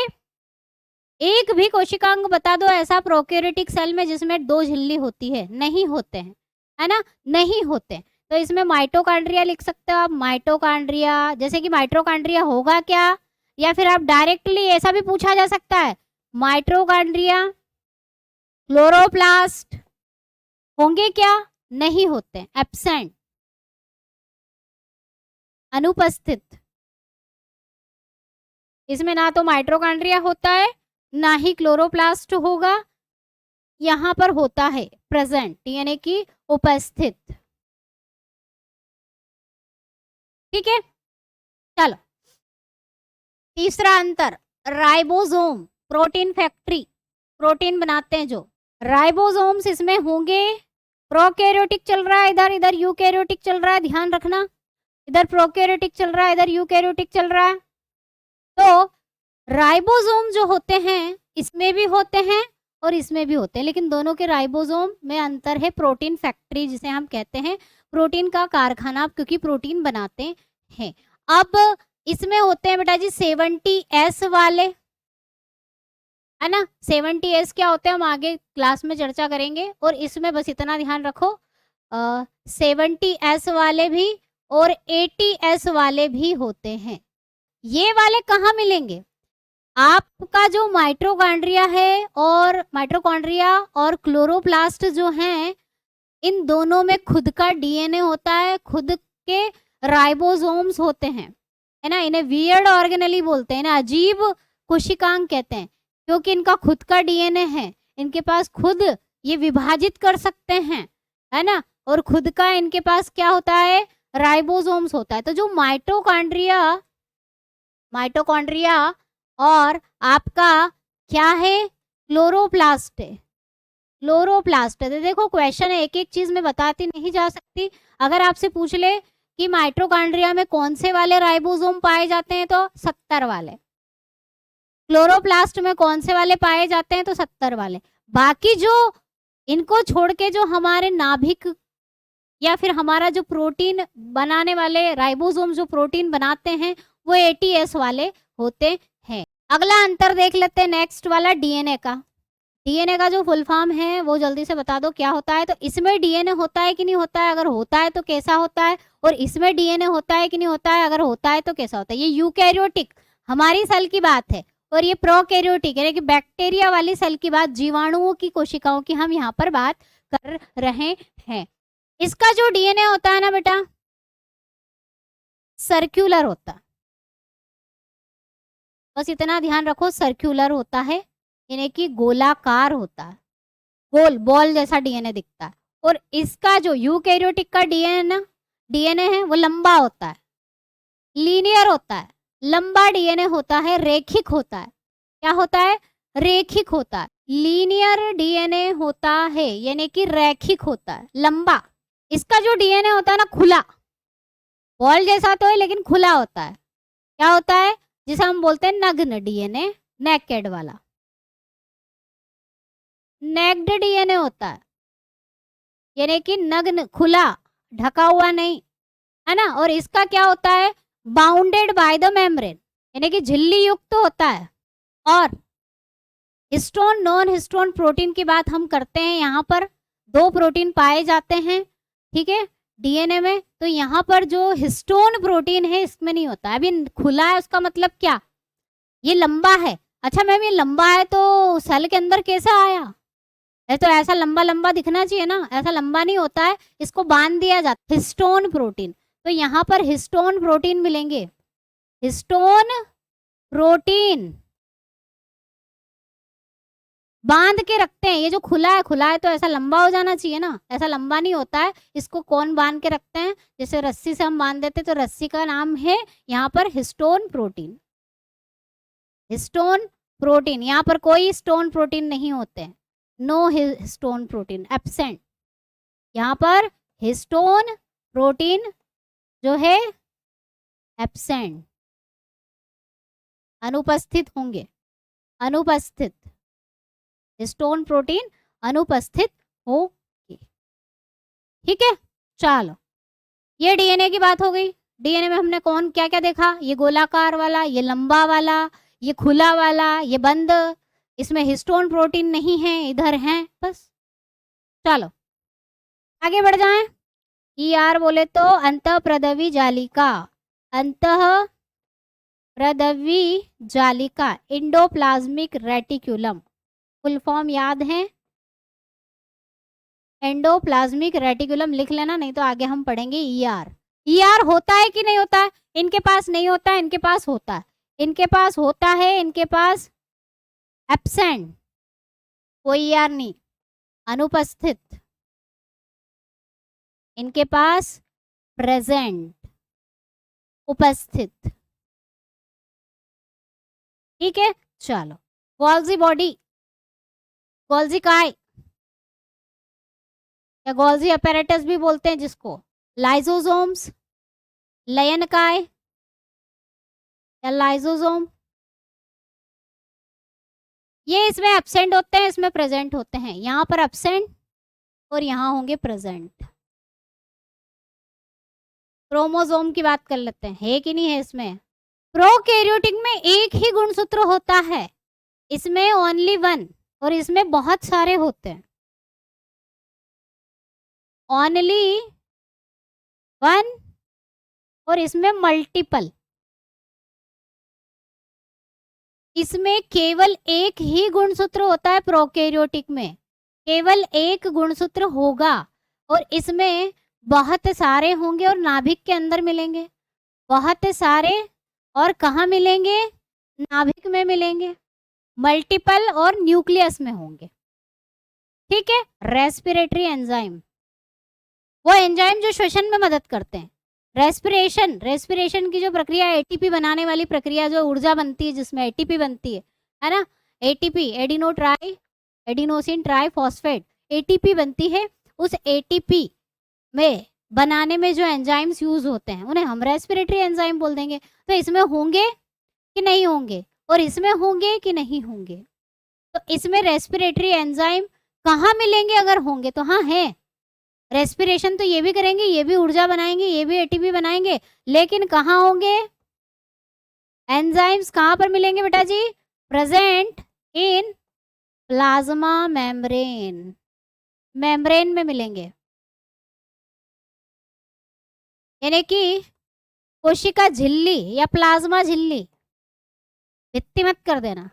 एक भी कोशिकांग बता दो ऐसा प्रोकैरियोटिक सेल में जिसमें दो झिल्ली होती है? नहीं होते हैं, है ना, नहीं होते। तो इसमें माइटोकॉन्ड्रिया लिख सकते हो आप, माइटोकॉन्ड्रिया। जैसे कि माइटोकॉन्ड्रिया होगा क्या, या फिर आप डायरेक्टली ऐसा भी पूछा जा सकता है, माइटोकॉन्ड्रिया क्लोरोप्लास्ट होंगे क्या? नहीं होते, एब्सेंट, अनुपस्थित। इसमें ना तो माइटोकॉन्ड्रिया होता है, ना ही क्लोरोप्लास्ट होगा। यहां पर होता है प्रेजेंट, यानी कि उपस्थित। ठीक है, चलो तीसरा अंतर, राइबोसोम, प्रोटीन फैक्ट्री, प्रोटीन बनाते हैं जो राइबोसोम्स इसमें होंगे। प्रोकैरियोटिक चल रहा है इधर, इधर यूकैरियोटिक चल रहा है, ध्यान रखना। इधर प्रोकैरियोटिक चल रहा है, इधर यूकैरियोटिक चल रहा है। तो राइबोसोम जो होते हैं इसमें भी होते हैं और इसमें भी होते हैं, लेकिन दोनों के राइबोसोम में अंतर है। प्रोटीन फैक्ट्री जिसे हम कहते हैं, प्रोटीन का कारखाना, क्योंकि प्रोटीन बनाते हैं। अब इसमें होते हैं बेटा जी 70S वाले, है ना। 70S क्या होते हैं हम आगे क्लास में चर्चा करेंगे। और इसमें बस इतना ध्यान रखो, 70S वाले भी और 80S वाले भी होते हैं। ये वाले कहाँ मिलेंगे? आपका जो माइटोकॉन्ड्रिया है और माइटोकॉन्ड्रिया और क्लोरोप्लास्ट जो हैं, इन दोनों में खुद का डीएनए होता है, खुद के राइबोसोम्स होते हैं, है ना। इन्हें वियर्ड ऑर्गेनेली बोलते हैं ना, अजीब कोशिकांग कहते हैं, क्योंकि इनका खुद का डीएनए है, इनके पास खुद ये विभाजित कर सकते हैं, है ना। और खुद का इनके पास क्या होता है? राइबोसोम्स होता है। तो जो माइटोकॉन्ड्रिया और आपका क्या है? क्लोरोप्लास्ट है, क्लोरोप्लास्ट है। तो देखो क्वेश्चन है, एक एक चीज में बताती नहीं जा सकती। अगर आपसे पूछ ले कि माइटोकॉन्ड्रिया में कौन से वाले राइबोसोम पाए जाते हैं, तो 70 वाले। क्लोरोप्लास्ट में कौन से वाले पाए जाते हैं, तो 70 वाले। बाकी जो इनको छोड़ के जो हमारे नाभिक या फिर हमारा जो प्रोटीन बनाने वाले राइबोसोम जो प्रोटीन बनाते हैं, वो 80S वाले होते हैं। अगला अंतर देख लेते हैं, नेक्स्ट वाला डीएनए का। डीएनए का जो फुल फॉर्म है वो जल्दी से बता दो क्या होता है। तो इसमें डीएनए होता है कि नहीं होता है? अगर होता है तो कैसा होता है? और इसमें डीएनए होता है कि नहीं होता है? अगर होता है तो कैसा होता है? ये यूकैरियोटिक हमारी सेल की बात है, और ये प्रोकैरियोटिक यानी कि बैक्टीरिया वाली सेल की बात, जीवाणुओं की कोशिकाओं की हम यहाँ पर बात कर रहे हैं। इसका जो डीएनए होता है ना बेटा, सर्कुलर होता है। बस इतना ध्यान रखो, सर्कुलर होता है, यानी कि गोलाकार होता है, गोल बॉल जैसा डीएनए दिखता है। और इसका जो यूकैरियोटिक का डीएनए है वो लंबा होता है, लीनियर होता है, लंबा डीएनए होता है, रेखिक होता है। क्या होता है? रेखिक होता है। लीनियर डीएनए होता है, यानी कि रैखिक होता है, लंबा। इसका जो डीएनए होता है ना, खुला, बॉल जैसा तो है लेकिन खुला होता है। क्या होता है? जिसे हम बोलते हैं नग्न डीएनए, नेकेड वाला, नेक्ड डीएनए होता है, यानी कि नग्न, खुला, ढका हुआ नहीं, है ना। और इसका क्या होता है? बाउंडेड बाय द मेम्ब्रेन, यानी कि झिल्ली युक्त होता है। और हिस्टोन नॉन हिस्टोन प्रोटीन की बात हम करते हैं, यहाँ पर दो प्रोटीन पाए जाते हैं, ठीक है, डीएनए में। तो यहाँ पर जो हिस्टोन प्रोटीन है इसमें नहीं होता। अभी खुला है उसका मतलब क्या? ये लंबा है। अच्छा मैम ये लंबा है तो सेल के अंदर कैसे आया? है तो ऐसा लंबा लंबा दिखना चाहिए ना, ऐसा लंबा नहीं होता है, इसको बांध दिया जाता है, हिस्टोन प्रोटीन। तो यहाँ पर हिस्टोन प्रोटीन मिलेंगे, हिस्टोन प्रोटीन, बांध के रखते हैं। ये जो खुला है तो ऐसा लंबा हो जाना चाहिए ना, ऐसा लंबा नहीं होता है। इसको कौन बांध के रखते हैं? जैसे रस्सी से हम बांध देते, तो रस्सी का नाम है यहाँ पर हिस्टोन प्रोटीन। हिस्टोन प्रोटीन, यहाँ पर कोई स्टोन प्रोटीन नहीं होते हैं, नो हिस्टोन प्रोटीन, एब्सेंट। यहाँ पर हिस्टोन प्रोटीन जो है एब्सेंट, अनुपस्थित होंगे, अनुपस्थित, हिस्टोन प्रोटीन अनुपस्थित होगी। ठीक है, चलो ये डीएनए की बात हो गई। डीएनए में हमने कौन क्या क्या देखा? ये गोलाकार वाला, ये लंबा वाला, ये खुला वाला, ये बंद। इसमें हिस्टोन प्रोटीन नहीं है, इधर हैं बस। चलो आगे बढ़ जाएं। ईआर बोले तो अंतःप्रदवी जालिका, अंतः प्रदवी जालिका, एंडोप्लाज्मिक रेटिक्यूलम, फुल फॉर्म याद है? एंडोप्लाज्मिक रेटिकुलम लिख लेना, नहीं तो आगे हम पढ़ेंगे ईआर। ईआर होता है कि नहीं होता है? इनके पास नहीं होता है, इनके पास होता है, इनके पास होता है, इनके पास एब्सेंट, कोई ईआर नहीं, अनुपस्थित, इनके पास प्रेजेंट, उपस्थित। ठीक है, चलो गोल्जी बॉडी, गोल्जी काय या गोल्जी अपैरेटस भी बोलते हैं जिसको, लाइजोसोम्स, लयन काय या लाइजोसोम, ये इसमें एब्सेंट होते हैं, इसमें प्रेजेंट होते हैं। यहाँ पर एब्सेंट और यहाँ होंगे प्रेजेंट। क्रोमोसोम की बात कर लेते हैं, है कि नहीं है इसमें? प्रोकैरियोटिक में एक ही गुणसूत्र होता है, इसमें ओनली वन, और इसमें बहुत सारे होते हैं, ओनली वन, और इसमें मल्टीपल। इसमें केवल एक ही गुणसूत्र होता है, प्रोकैरियोटिक में केवल एक गुणसूत्र होगा, और इसमें बहुत सारे होंगे और नाभिक के अंदर मिलेंगे, बहुत सारे, और कहाँ मिलेंगे? नाभिक में मिलेंगे, मल्टीपल और न्यूक्लियस में होंगे। ठीक है, रेस्पिरेटरी एंजाइम, वो एंजाइम जो श्वसन में मदद करते हैं। रेस्पिरेशन, रेस्पिरेशन की जो प्रक्रिया, एटीपी बनाने वाली प्रक्रिया, जो ऊर्जा बनती है जिसमें एटीपी बनती है ना, ATP, adenosine try phosphate, ATP बनती है। उस एटीपी में बनाने में जो एंजाइम्स यूज होते हैं उन्हें हम रेस्पिरेटरी एंजाइम बोल देंगे। तो इसमें होंगे कि नहीं होंगे, और इसमें होंगे कि नहीं होंगे? तो इसमें रेस्पिरेटरी एंजाइम कहाँ मिलेंगे? अगर होंगे तो हाँ है, रेस्पिरेशन तो ये भी करेंगे, ये भी ऊर्जा बनाएंगे, ये भी एटीपी बनाएंगे, लेकिन कहाँ होंगे? एंजाइम्स कहाँ पर मिलेंगे बेटा जी? Present in plasma membrane, membrane में मिलेंगे। यानी कि कोशिका झिल्ली या प्लाज्मा झिल्ली, भित्ति मत कर देना,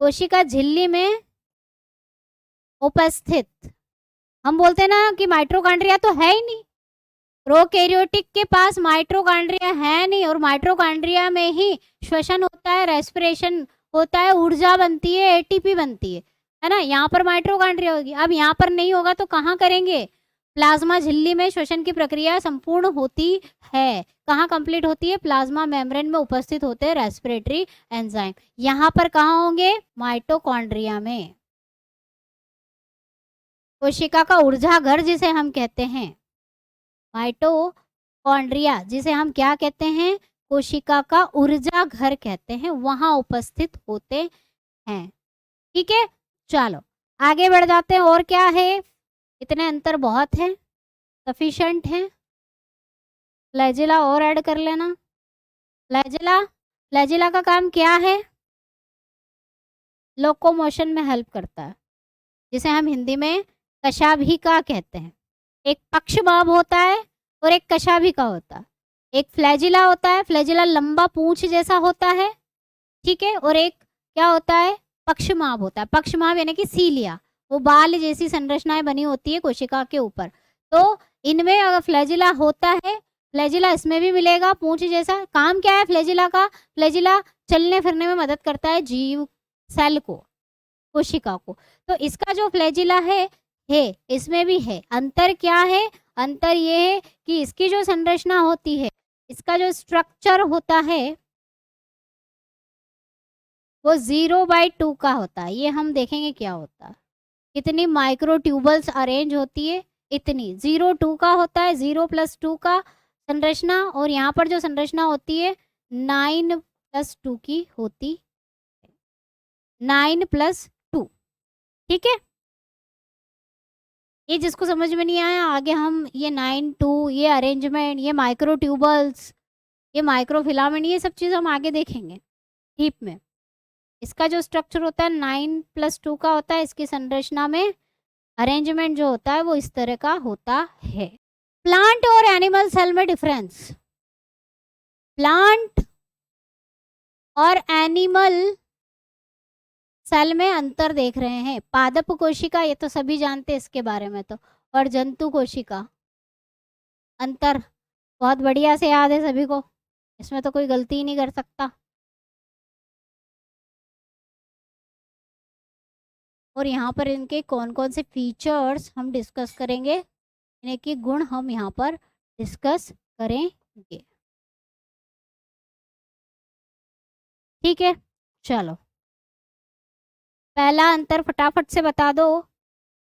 कोशिका झिल्ली में उपस्थित। हम बोलते हैं ना कि माइटोकॉन्ड्रिया तो है ही नहीं, प्रोकैरियोटिक के पास माइटोकॉन्ड्रिया है नहीं, और माइटोकॉन्ड्रिया में ही श्वसन होता है, रेस्पिरेशन होता है, ऊर्जा बनती है, एटीपी बनती है ना। यहाँ पर माइटोकॉन्ड्रिया होगी, अब यहाँ पर नहीं होगा तो कहाँ करेंगे? प्लाज्मा झिल्ली में श्वसन की प्रक्रिया संपूर्ण होती है। कहाँ कंप्लीट होती है? प्लाज्मा मेम्ब्रेन में उपस्थित होते हैं रेस्पिरेटरी एंजाइम। यहाँ पर कहाँ होंगे? माइटोकॉन्ड्रिया में, कोशिका का ऊर्जा घर जिसे हम कहते हैं, माइटोकॉन्ड्रिया जिसे हम क्या कहते हैं? कोशिका का ऊर्जा घर कहते हैं, वहां उपस्थित होते हैं। ठीक है, चलो आगे बढ़ जाते हैं। और क्या है? इतने अंतर बहुत है, सफिशिएंट है। फ्लैजिला और ऐड कर लेना। फ्लैजिला, फ्लैजिला का काम क्या है? लोकोमोशन में हेल्प करता है, जिसे हम हिंदी में कशाभिका कहते हैं। एक पक्षमाभ होता है और एक कशाभिका होता है। एक फ्लैजिला होता है, फ्लैजिला लंबा पूंछ जैसा होता है, ठीक है, और एक क्या होता है? पक्षमाभ होता है। पक्षमाभ यानी कि सीलिया, वो बाल जैसी संरचनाएं बनी होती है कोशिका के ऊपर। तो इनमें अगर फ्लैजिला होता है, फ्लैजिला इसमें भी मिलेगा पूंछ जैसा। काम क्या है फ्लैजिला का? फ्लैजिला चलने फिरने में मदद करता है जीव सेल को, कोशिका को। तो इसका जो फ्लैजिला है इसमें भी है। अंतर क्या है? अंतर ये है कि इसकी जो संरचना होती है, इसका जो स्ट्रक्चर होता है वो 0/2 का होता है। ये हम देखेंगे क्या होता है, कितनी माइक्रोट्यूबल्स अरेंज होती है, इतनी 0/2 का होता है, 0+2 का संरचना। और यहाँ पर जो संरचना होती है 9+2 की होती है, 9+2। ठीक है, ये जिसको समझ में नहीं आया आगे हम ये 9/2, ये अरेंजमेंट, ये माइक्रोट्यूबल्स, ये माइक्रोफिलामेंट, ये सब चीज़ हम आगे देखेंगे डीप में। इसका जो स्ट्रक्चर होता है 9+2 का होता है। इसकी संरचना में अरेंजमेंट जो होता है वो इस तरह का होता है। प्लांट और एनिमल सेल में डिफरेंस। प्लांट और एनिमल सेल में अंतर देख रहे हैं। पादप कोशिका, ये तो सभी जानते हैं इसके बारे में तो, और जंतु कोशिका। अंतर बहुत बढ़िया से याद है सभी को, इसमें तो कोई गलती ही नहीं कर सकता। और यहाँ पर इनके कौन कौन से फीचर्स हम डिस्कस करेंगे, इनके गुण हम यहाँ पर डिस्कस करेंगे। ठीक है, चलो पहला अंतर फटाफट से बता दो।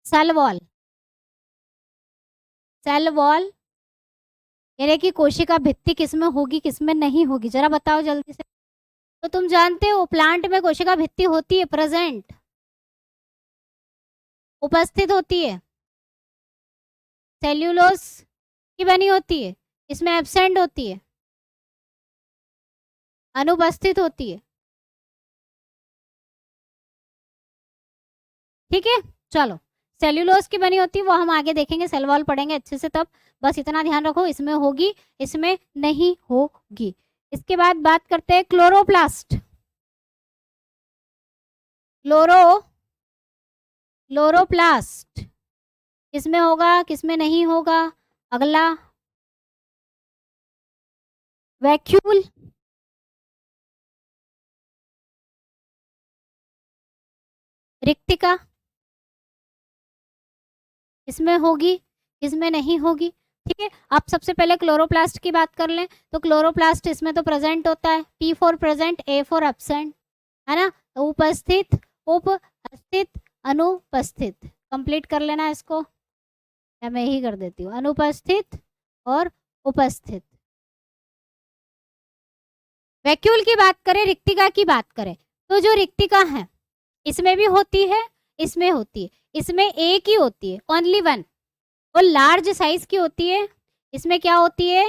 सेल वॉल, सेल वॉल यानी कि कोशिका भित्ति किसमें होगी किसमें नहीं होगी, जरा बताओ जल्दी से। तो तुम जानते हो प्लांट में कोशिका भित्ति होती है, प्रेजेंट, उपस्थित होती है। सेल्यूलोस की बनी होती है, इसमें एब्सेंट होती है, अनुपस्थित होती है। ठीक है, चलो सेल्यूलोस की बनी होती है वो हम आगे देखेंगे, सेल वॉल पढ़ेंगे अच्छे से तब। बस इतना ध्यान रखो, इसमें होगी इसमें नहीं होगी। इसके बाद बात करते हैं क्लोरोप्लास्ट। क्लोरोप्लास्ट किसमें होगा किसमें नहीं होगा? अगला वैक्यूल, रिक्तिका इसमें होगी इसमें नहीं होगी। ठीक है, आप सबसे पहले क्लोरोप्लास्ट की बात कर लें तो क्लोरोप्लास्ट इसमें तो प्रेजेंट होता है, P for present, A for absent, है ना। उपस्थित, उपस्थित, अनुपस्थित, कंप्लीट कर लेना इसको, या मैं ही कर देती हूँ, अनुपस्थित और उपस्थित। वैक्यूल की बात करें, रिक्तिका की बात करें, तो जो रिक्तिका है इसमें भी होती है इसमें होती है, इसमें एक ही होती है, ओनली वन, वो लार्ज साइज की होती है। इसमें क्या होती है?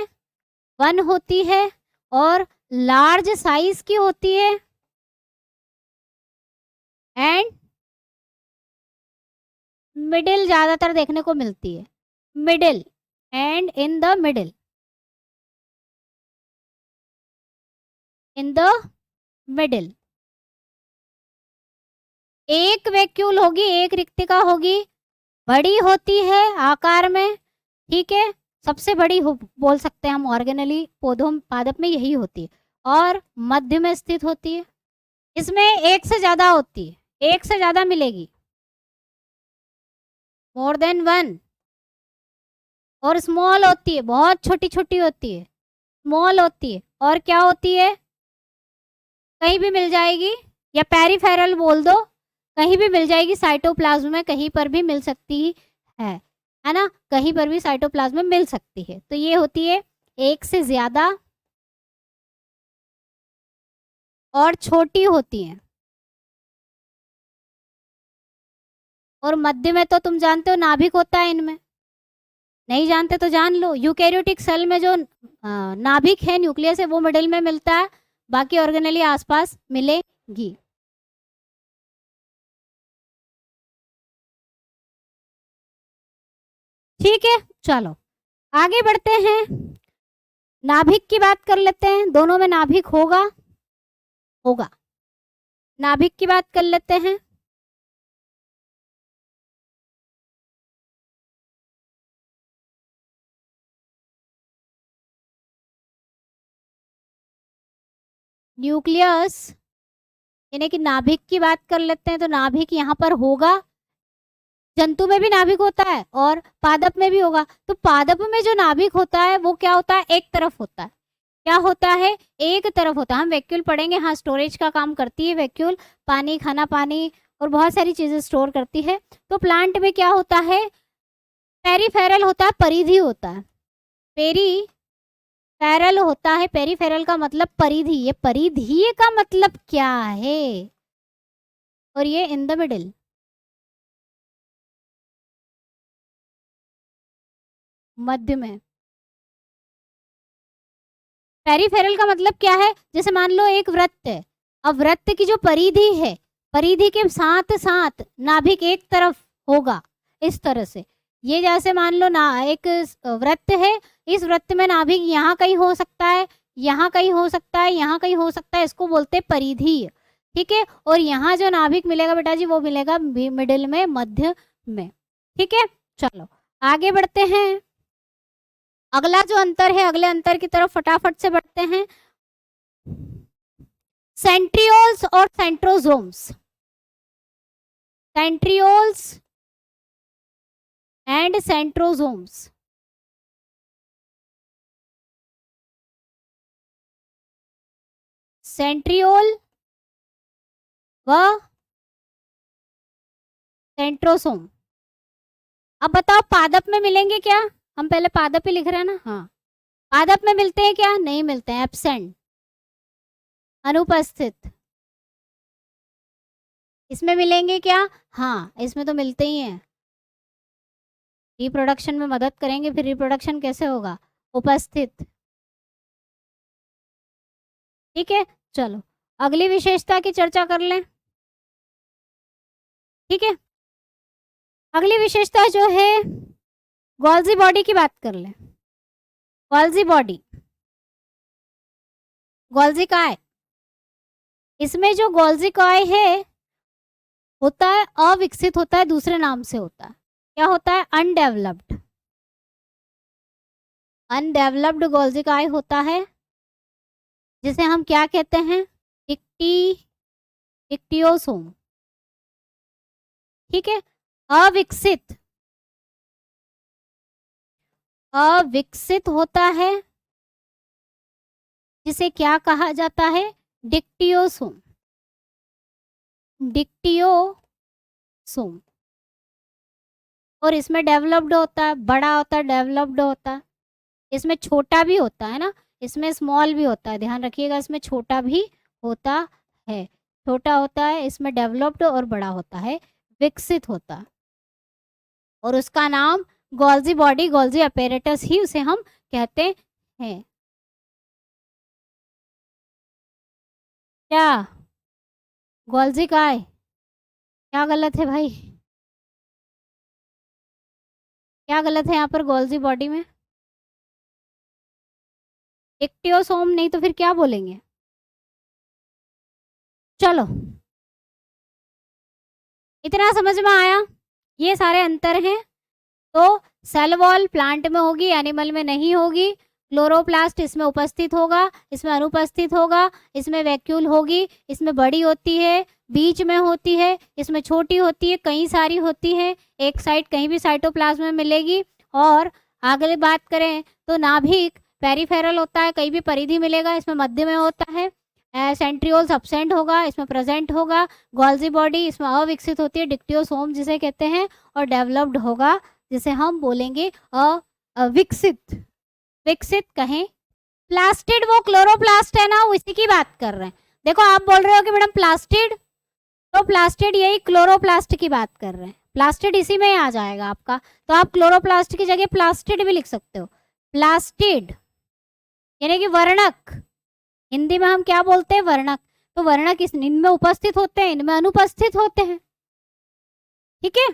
वन होती है और लार्ज साइज की होती है एंड मिडिल ज्यादातर देखने को मिलती है, middle and in the middle, in the middle. एक वैक्यूल होगी, एक रिक्तिका होगी, बड़ी होती है आकार में। ठीक है, सबसे बड़ी बोल सकते हैं हम ऑर्गेनली, पौधों पादप में यही होती है, और मध्य में स्थित होती है। इसमें एक से ज्यादा होती है, एक से ज्यादा मिलेगी, मोर देन वन। और स्मॉल होती है, बहुत छोटी छोटी होती है, स्मॉल होती है। और क्या होती है? कहीं भी मिल जाएगी, या पेरिफेरल बोल दो, कहीं भी मिल जाएगी, साइटोप्लाज्म में कहीं पर भी मिल सकती है ना, कहीं पर भी साइटोप्लाज्म में मिल सकती है। तो ये होती है एक से ज्यादा और छोटी होती है। और मध्य में तो तुम जानते हो नाभिक होता है इनमें, नहीं जानते तो जान लो। यूकैरियोटिक सेल में जो नाभिक है, न्यूक्लियस है, वो मिडिल में मिलता है, बाकी ऑर्गेनली आसपास मिलेगी। ठीक है, चलो आगे बढ़ते हैं, नाभिक की बात कर लेते हैं। दोनों में नाभिक होगा, होगा, नाभिक की बात कर लेते हैं। न्यूक्लियस यानी कि नाभिक की बात कर लेते हैं, तो नाभिक यहाँ पर होगा, जंतु में भी नाभिक होता है और पादप में भी होगा। तो पादप में जो नाभिक होता है वो क्या होता है, एक तरफ होता है। क्या होता है, एक तरफ होता है। हम वैक्यूल पढ़ेंगे, हाँ स्टोरेज का काम करती है वैक्यूल, पानी, खाना पानी और बहुत सारी चीजें स्टोर करती है। तो प्लांट में क्या होता है, पेरीफेरल होता है, परिधि होता है, पेरीफेरल होता है। पेरीफेरल का मतलब परिधि, ये परिधि का मतलब क्या है, और ये इन द मिडिल, मध्य में। पेरीफेरल का मतलब क्या है, जैसे मान लो एक वृत्त है, अब वृत्त की जो परिधि है, परिधि के साथ साथ नाभिक एक तरफ होगा, इस तरह से। ये जैसे मान लो ना एक वृत्त है, इस वृत्त में नाभिक यहाँ कहीं हो सकता है, यहाँ कहीं हो सकता है, यहाँ कहीं हो सकता है, इसको बोलते हैं परिधि। ठीक है, और यहाँ जो नाभिक मिलेगा बेटा जी, वो मिलेगा मिडिल में, मध्य में। ठीक है, चलो आगे बढ़ते हैं। अगला जो अंतर है, अगले अंतर की तरफ फटाफट से बढ़ते हैं। सेंट्रियोल्स और centrosomes, centrioles and centrosomes. Centriole व सेंट्रोसोम। अब बताओ पादप में मिलेंगे क्या, हम पहले पादप ही लिख रहे हैं ना, हाँ पादप में मिलते हैं क्या, नहीं मिलते हैं, एब्सेंट, अनुपस्थित। इसमें मिलेंगे क्या, हाँ इसमें तो मिलते ही हैं, रिप्रोडक्शन में मदद करेंगे, फिर रिप्रोडक्शन कैसे होगा, उपस्थित। ठीक है, चलो अगली विशेषता की चर्चा कर लें। ठीक है, अगली विशेषता जो है गोल्जी बॉडी की बात कर लें। गोल्जी बॉडी, गोल्जी काय, इसमें जो गोल्जी काय है होता है अविकसित होता है, दूसरे नाम से होता है, क्या होता है, अनडेवलप्ड, अनडेवलप्ड गोल्जी काय होता है, जिसे हम क्या कहते हैं, इक्टियोसोम। ठीक है, अविकसित, अविकसित होता है, जिसे क्या कहा जाता है, डिक्टियोसोम, डिक्टियोसोम। और इसमें डेवलप्ड होता है, बड़ा होता है, डेवलप्ड होता है। इसमें छोटा भी होता है ना, इसमें स्मॉल भी होता है, ध्यान रखिएगा, इसमें छोटा भी होता है, छोटा होता है, इसमें डेवलप्ड और बड़ा होता है, विकसित होता है। और उसका नाम गोल्जी बॉडी, गोल्जी अपैरेटस ही उसे हम कहते हैं। क्या गोल्जी काय, क्या गलत है भाई, क्या गलत है यहाँ पर गोल्जी बॉडी में, इक्टियोसोम नहीं तो फिर क्या बोलेंगे। चलो इतना समझ में आया, ये सारे अंतर हैं। तो सेल वॉल प्लांट में होगी, एनिमल में नहीं होगी। क्लोरोप्लास्ट इसमें उपस्थित होगा, इसमें अनुपस्थित होगा। इसमें वैक्यूल होगी, इसमें बड़ी होती है, बीच में होती है, इसमें छोटी होती है, कई सारी होती है, एक साइड कहीं भी साइटोप्लाज्म में मिलेगी। और आगे बात करें तो नाभिक पेरीफेरल होता है, कहीं भी परिधि मिलेगा, इसमें मध्य में होता है। सेंट्रियोल्स एब्सेंट होगा, इसमें प्रेजेंट होगा। गोल्जी बॉडी इसमें अविकसित होती है, डिक्टियोसोम जिसे कहते हैं, और डेवलप्ड होगा जिसे हम बोलेंगे अविकसित, विकसित कहें। प्लास्टिड वो क्लोरोप्लास्ट है ना, उसी की बात कर रहे हैं। देखो आप बोल रहे हो कि मैडम प्लास्टिड, तो प्लास्टिड यही क्लोरोप्लास्ट की बात कर रहे हैं, प्लास्टिड इसी में ही आ जाएगा आपका। तो आप क्लोरोप्लास्ट की जगह प्लास्टिड भी लिख सकते हो, प्लास्टिड यानी कि वर्णक, हिंदी में हम क्या बोलते हैं, वर्णक। तो वर्णक इनमें उपस्थित होते हैं, इनमें अनुपस्थित होते हैं। ठीक है,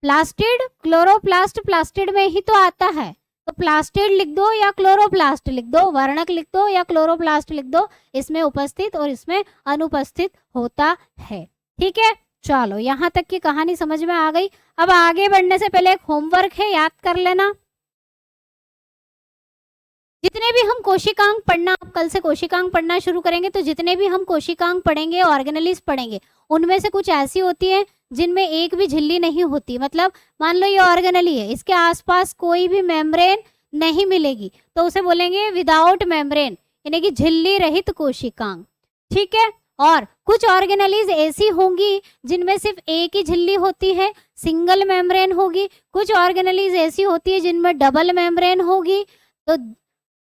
प्लास्टिड क्लोरोप्लास्ट प्लास्टिड में ही तो आता है, तो प्लास्टिड लिख दो या क्लोरोप्लास्ट लिख दो, वर्णक लिख दो या क्लोरोप्लास्ट लिख दो, इसमें उपस्थित और इसमें अनुपस्थित होता है। ठीक है, चलो यहाँ तक की कहानी समझ में आ गई। अब आगे बढ़ने से पहले एक होमवर्क है, याद कर लेना। जितने भी हम कोशिकांग पढ़ना, आप कल से कोशिकांग पढ़ना शुरू करेंगे, तो जितने भी हम कोशिकांग पढ़ेंगे, ऑर्गेनेलिज पढ़ेंगे, उनमें से कुछ ऐसी होती है जिनमें एक भी झिल्ली नहीं होती। मतलब मान लो ये ऑर्गेनेली है, इसके आसपास कोई भी मेम्ब्रेन नहीं मिलेगी, तो उसे बोलेंगे विदाउट मेम्ब्रेन, यानी कि झिल्ली रहित कोशिकांग। ठीक है। और कुछ ऑर्गेनेलीज ऐसी होंगी जिनमें सिर्फ एक ही झिल्ली होती है, सिंगल मेम्ब्रेन होगी। कुछ ऑर्गेनेलीज ऐसी होती है जिनमें डबल मेम्ब्रेन होगी, तो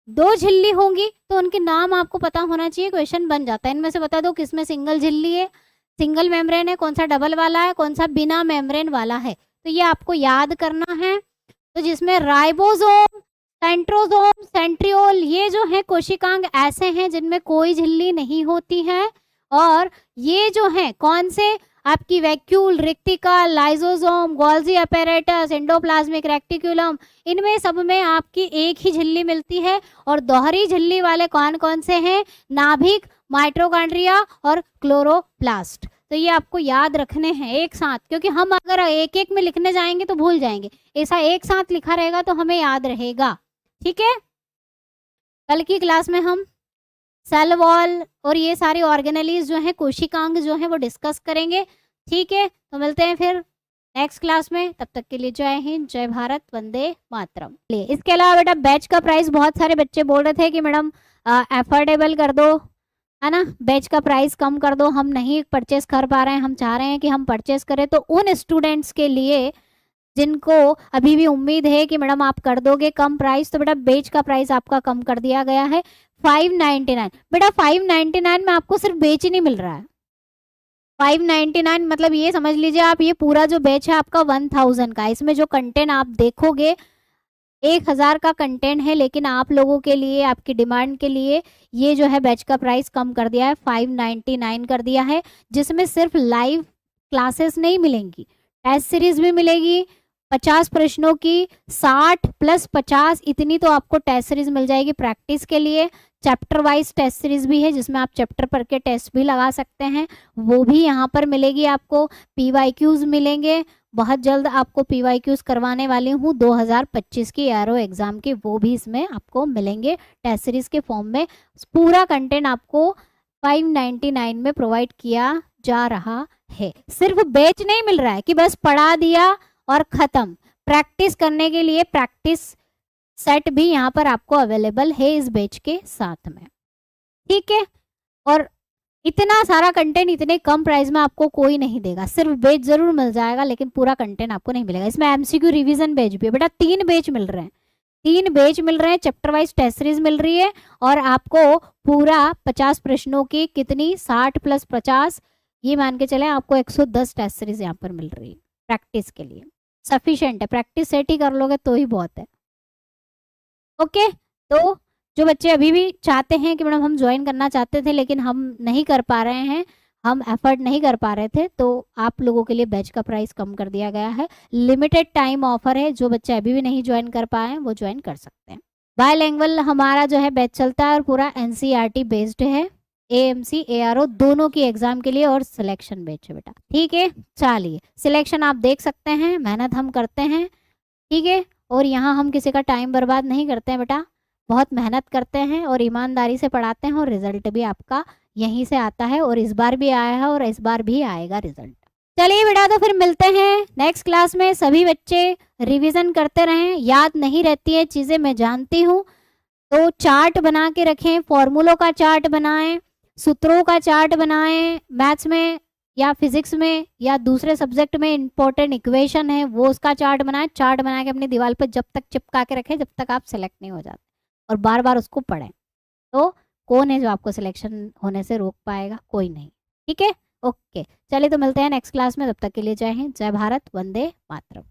2 झिल्ली होंगी। तो उनके नाम आपको पता होना चाहिए, क्वेश्चन बन जाता है। इनमें से बता दो किसमें सिंगल झिल्ली है, सिंगल मेम्ब्रेन है, कौन सा डबल वाला है, कौन सा बिना मेम्ब्रेन वाला है। तो ये आपको याद करना है। तो जिसमें राइबोसोम, सेंट्रोसोम, सेंट्रियोल, ये जो है कोशिकांग ऐसे हैं जिनमें कोई झिल्ली नहीं होती है। और ये जो है कौन से, आपकी वैक्यूल, रिक्टिका, lysosome, Golgi apparatus, endoplasmic reticulum, इनमें सब में आपकी एक ही झिल्ली मिलती है। और दोहरी झिल्ली वाले कौन कौन से हैं, नाभिक, माइटोकॉन्ड्रिया और क्लोरोप्लास्ट। तो ये आपको याद रखने हैं एक साथ, क्योंकि हम अगर एक एक में लिखने जाएंगे तो भूल जाएंगे, ऐसा एक साथ लिखा रहेगा तो हमें याद रहेगा। ठीक है। कल की क्लास में हम सेल वॉल और ये सारी ऑर्गेनेलीज जो है, कोशिकांग जो है, वो डिस्कस करेंगे। ठीक है। तो मिलते हैं फिर नेक्स्ट क्लास में, तब तक के लिए जय हिंद, जय भारत, वंदे मातरम। इसके अलावा बेटा बैच का प्राइस, बहुत सारे बच्चे बोल रहे थे कि मैडम एफोर्डेबल कर दो, है ना, बैच का प्राइस कम कर दो, हम नहीं परचेस कर पा रहे हैं, हम चाह रहे हैं कि हम परचेस करें। तो उन स्टूडेंट्स के लिए जिनको अभी भी उम्मीद है कि मैडम आप कर दोगे कम प्राइस, तो बेटा बैच का प्राइस आपका कम कर दिया गया है 599। बेटा 599 में आपको सिर्फ बैच ही नहीं मिल रहा है। 599 मतलब ये समझ लीजिए आप, ये पूरा जो बैच है आपका 1000 का। इसमें जो कंटेंट आप देखोगे 1000 का कंटेंट है, लेकिन आप लोगों के लिए, आपकी डिमांड के लिए ये जो है बैच का प्राइस कम कर दिया है, 599 कर दिया है। जिसमें सिर्फ लाइव क्लासेस नहीं मिलेंगी, टेस्ट सीरीज भी मिलेगी 50 प्रश्नों की, 60 + 50, इतनी तो आपको टेस्ट सीरीज मिल जाएगी प्रैक्टिस के लिए। चैप्टर वाइज टेस्ट सीरीज भी है जिसमें आप चैप्टर पर के टेस्ट भी लगा सकते हैं, वो भी यहाँ पर मिलेगी आपको। PYQs मिलेंगे, बहुत जल्द आपको PYQs करवाने वाली हूँ 2025 की एरो एग्जाम की, वो भी इसमें आपको मिलेंगे टेस्ट सीरीज के फॉर्म में। पूरा कंटेंट आपको 599 में प्रोवाइड किया जा रहा है। सिर्फ बैच नहीं मिल रहा है कि बस पढ़ा दिया और खत्म, प्रैक्टिस करने के लिए प्रैक्टिस सेट भी यहाँ पर आपको अवेलेबल है इस बैच के साथ में। ठीक है। और इतना सारा कंटेंट इतने कम प्राइस में आपको कोई नहीं देगा। सिर्फ बैच जरूर मिल जाएगा, लेकिन पूरा कंटेंट आपको नहीं मिलेगा। इसमें MCQ रिवीजन बैच भी है बेटा, 3 बैच मिल रहे हैं, 3 बैच मिल रहे हैं, चैप्टर वाइज टेस्ट सीरीज मिल रही है, और आपको पूरा 50 प्रश्नों की कितनी, 60 + 50, ये मान के चले आपको 110 टेस्ट सीरीज यहाँ पर मिल रही है प्रैक्टिस के लिए। सफिशिएंट है, प्रैक्टिस सेट ही कर लोगे तो ही बहुत है। ओके। तो जो बच्चे अभी भी चाहते हैं कि मैडम हम ज्वाइन करना चाहते थे लेकिन हम नहीं कर पा रहे हैं, हम एफर्ट नहीं कर पा रहे थे, तो आप लोगों के लिए बैच का प्राइस कम कर दिया गया है। लिमिटेड टाइम ऑफर है, जो बच्चे अभी भी नहीं ज्वाइन कर पाए हैं वो ज्वाइन कर सकते हैं। बायलैंग्वेज हमारा जो है बैच चलता है और पूरा NCERT बेस्ड है, AMC ARO दोनों की एग्जाम के लिए, और सिलेक्शन बैच है बेटा। ठीक है। चलिए सिलेक्शन आप देख सकते हैं, मेहनत हम करते हैं। ठीक है। और यहाँ हम किसी का टाइम बर्बाद नहीं करते हैं बेटा, बहुत मेहनत करते हैं और ईमानदारी से पढ़ाते हैं, और रिजल्ट भी आपका यहीं से आता है, और इस बार भी आया है और इस बार भी आएगा रिजल्ट। चलिए बेटा, तो फिर मिलते हैं नेक्स्ट क्लास में। सभी बच्चे रिवीजन करते रहें, याद नहीं रहती है चीज़ें, मैं जानती हूँ, तो चार्ट बना के रखें, फॉर्मूलों का चार्ट बनाएं, सूत्रों का चार्ट बनाएं, मैथ्स में या फिजिक्स में या दूसरे सब्जेक्ट में इंपॉर्टेंट इक्वेशन है वो उसका चार्ट बनाएं। चार्ट बना के अपनी दीवार पर जब तक चिपका के रखें जब तक आप सेलेक्ट नहीं हो जाते, और बार बार उसको पढ़ें। तो कौन है जो आपको सिलेक्शन होने से रोक पाएगा? कोई नहीं। ठीक है। ओके, चलिए तो मिलते हैं नेक्स्ट क्लास में, तब तक के लिए जय हिंद, जय भारत, वंदे मातरम।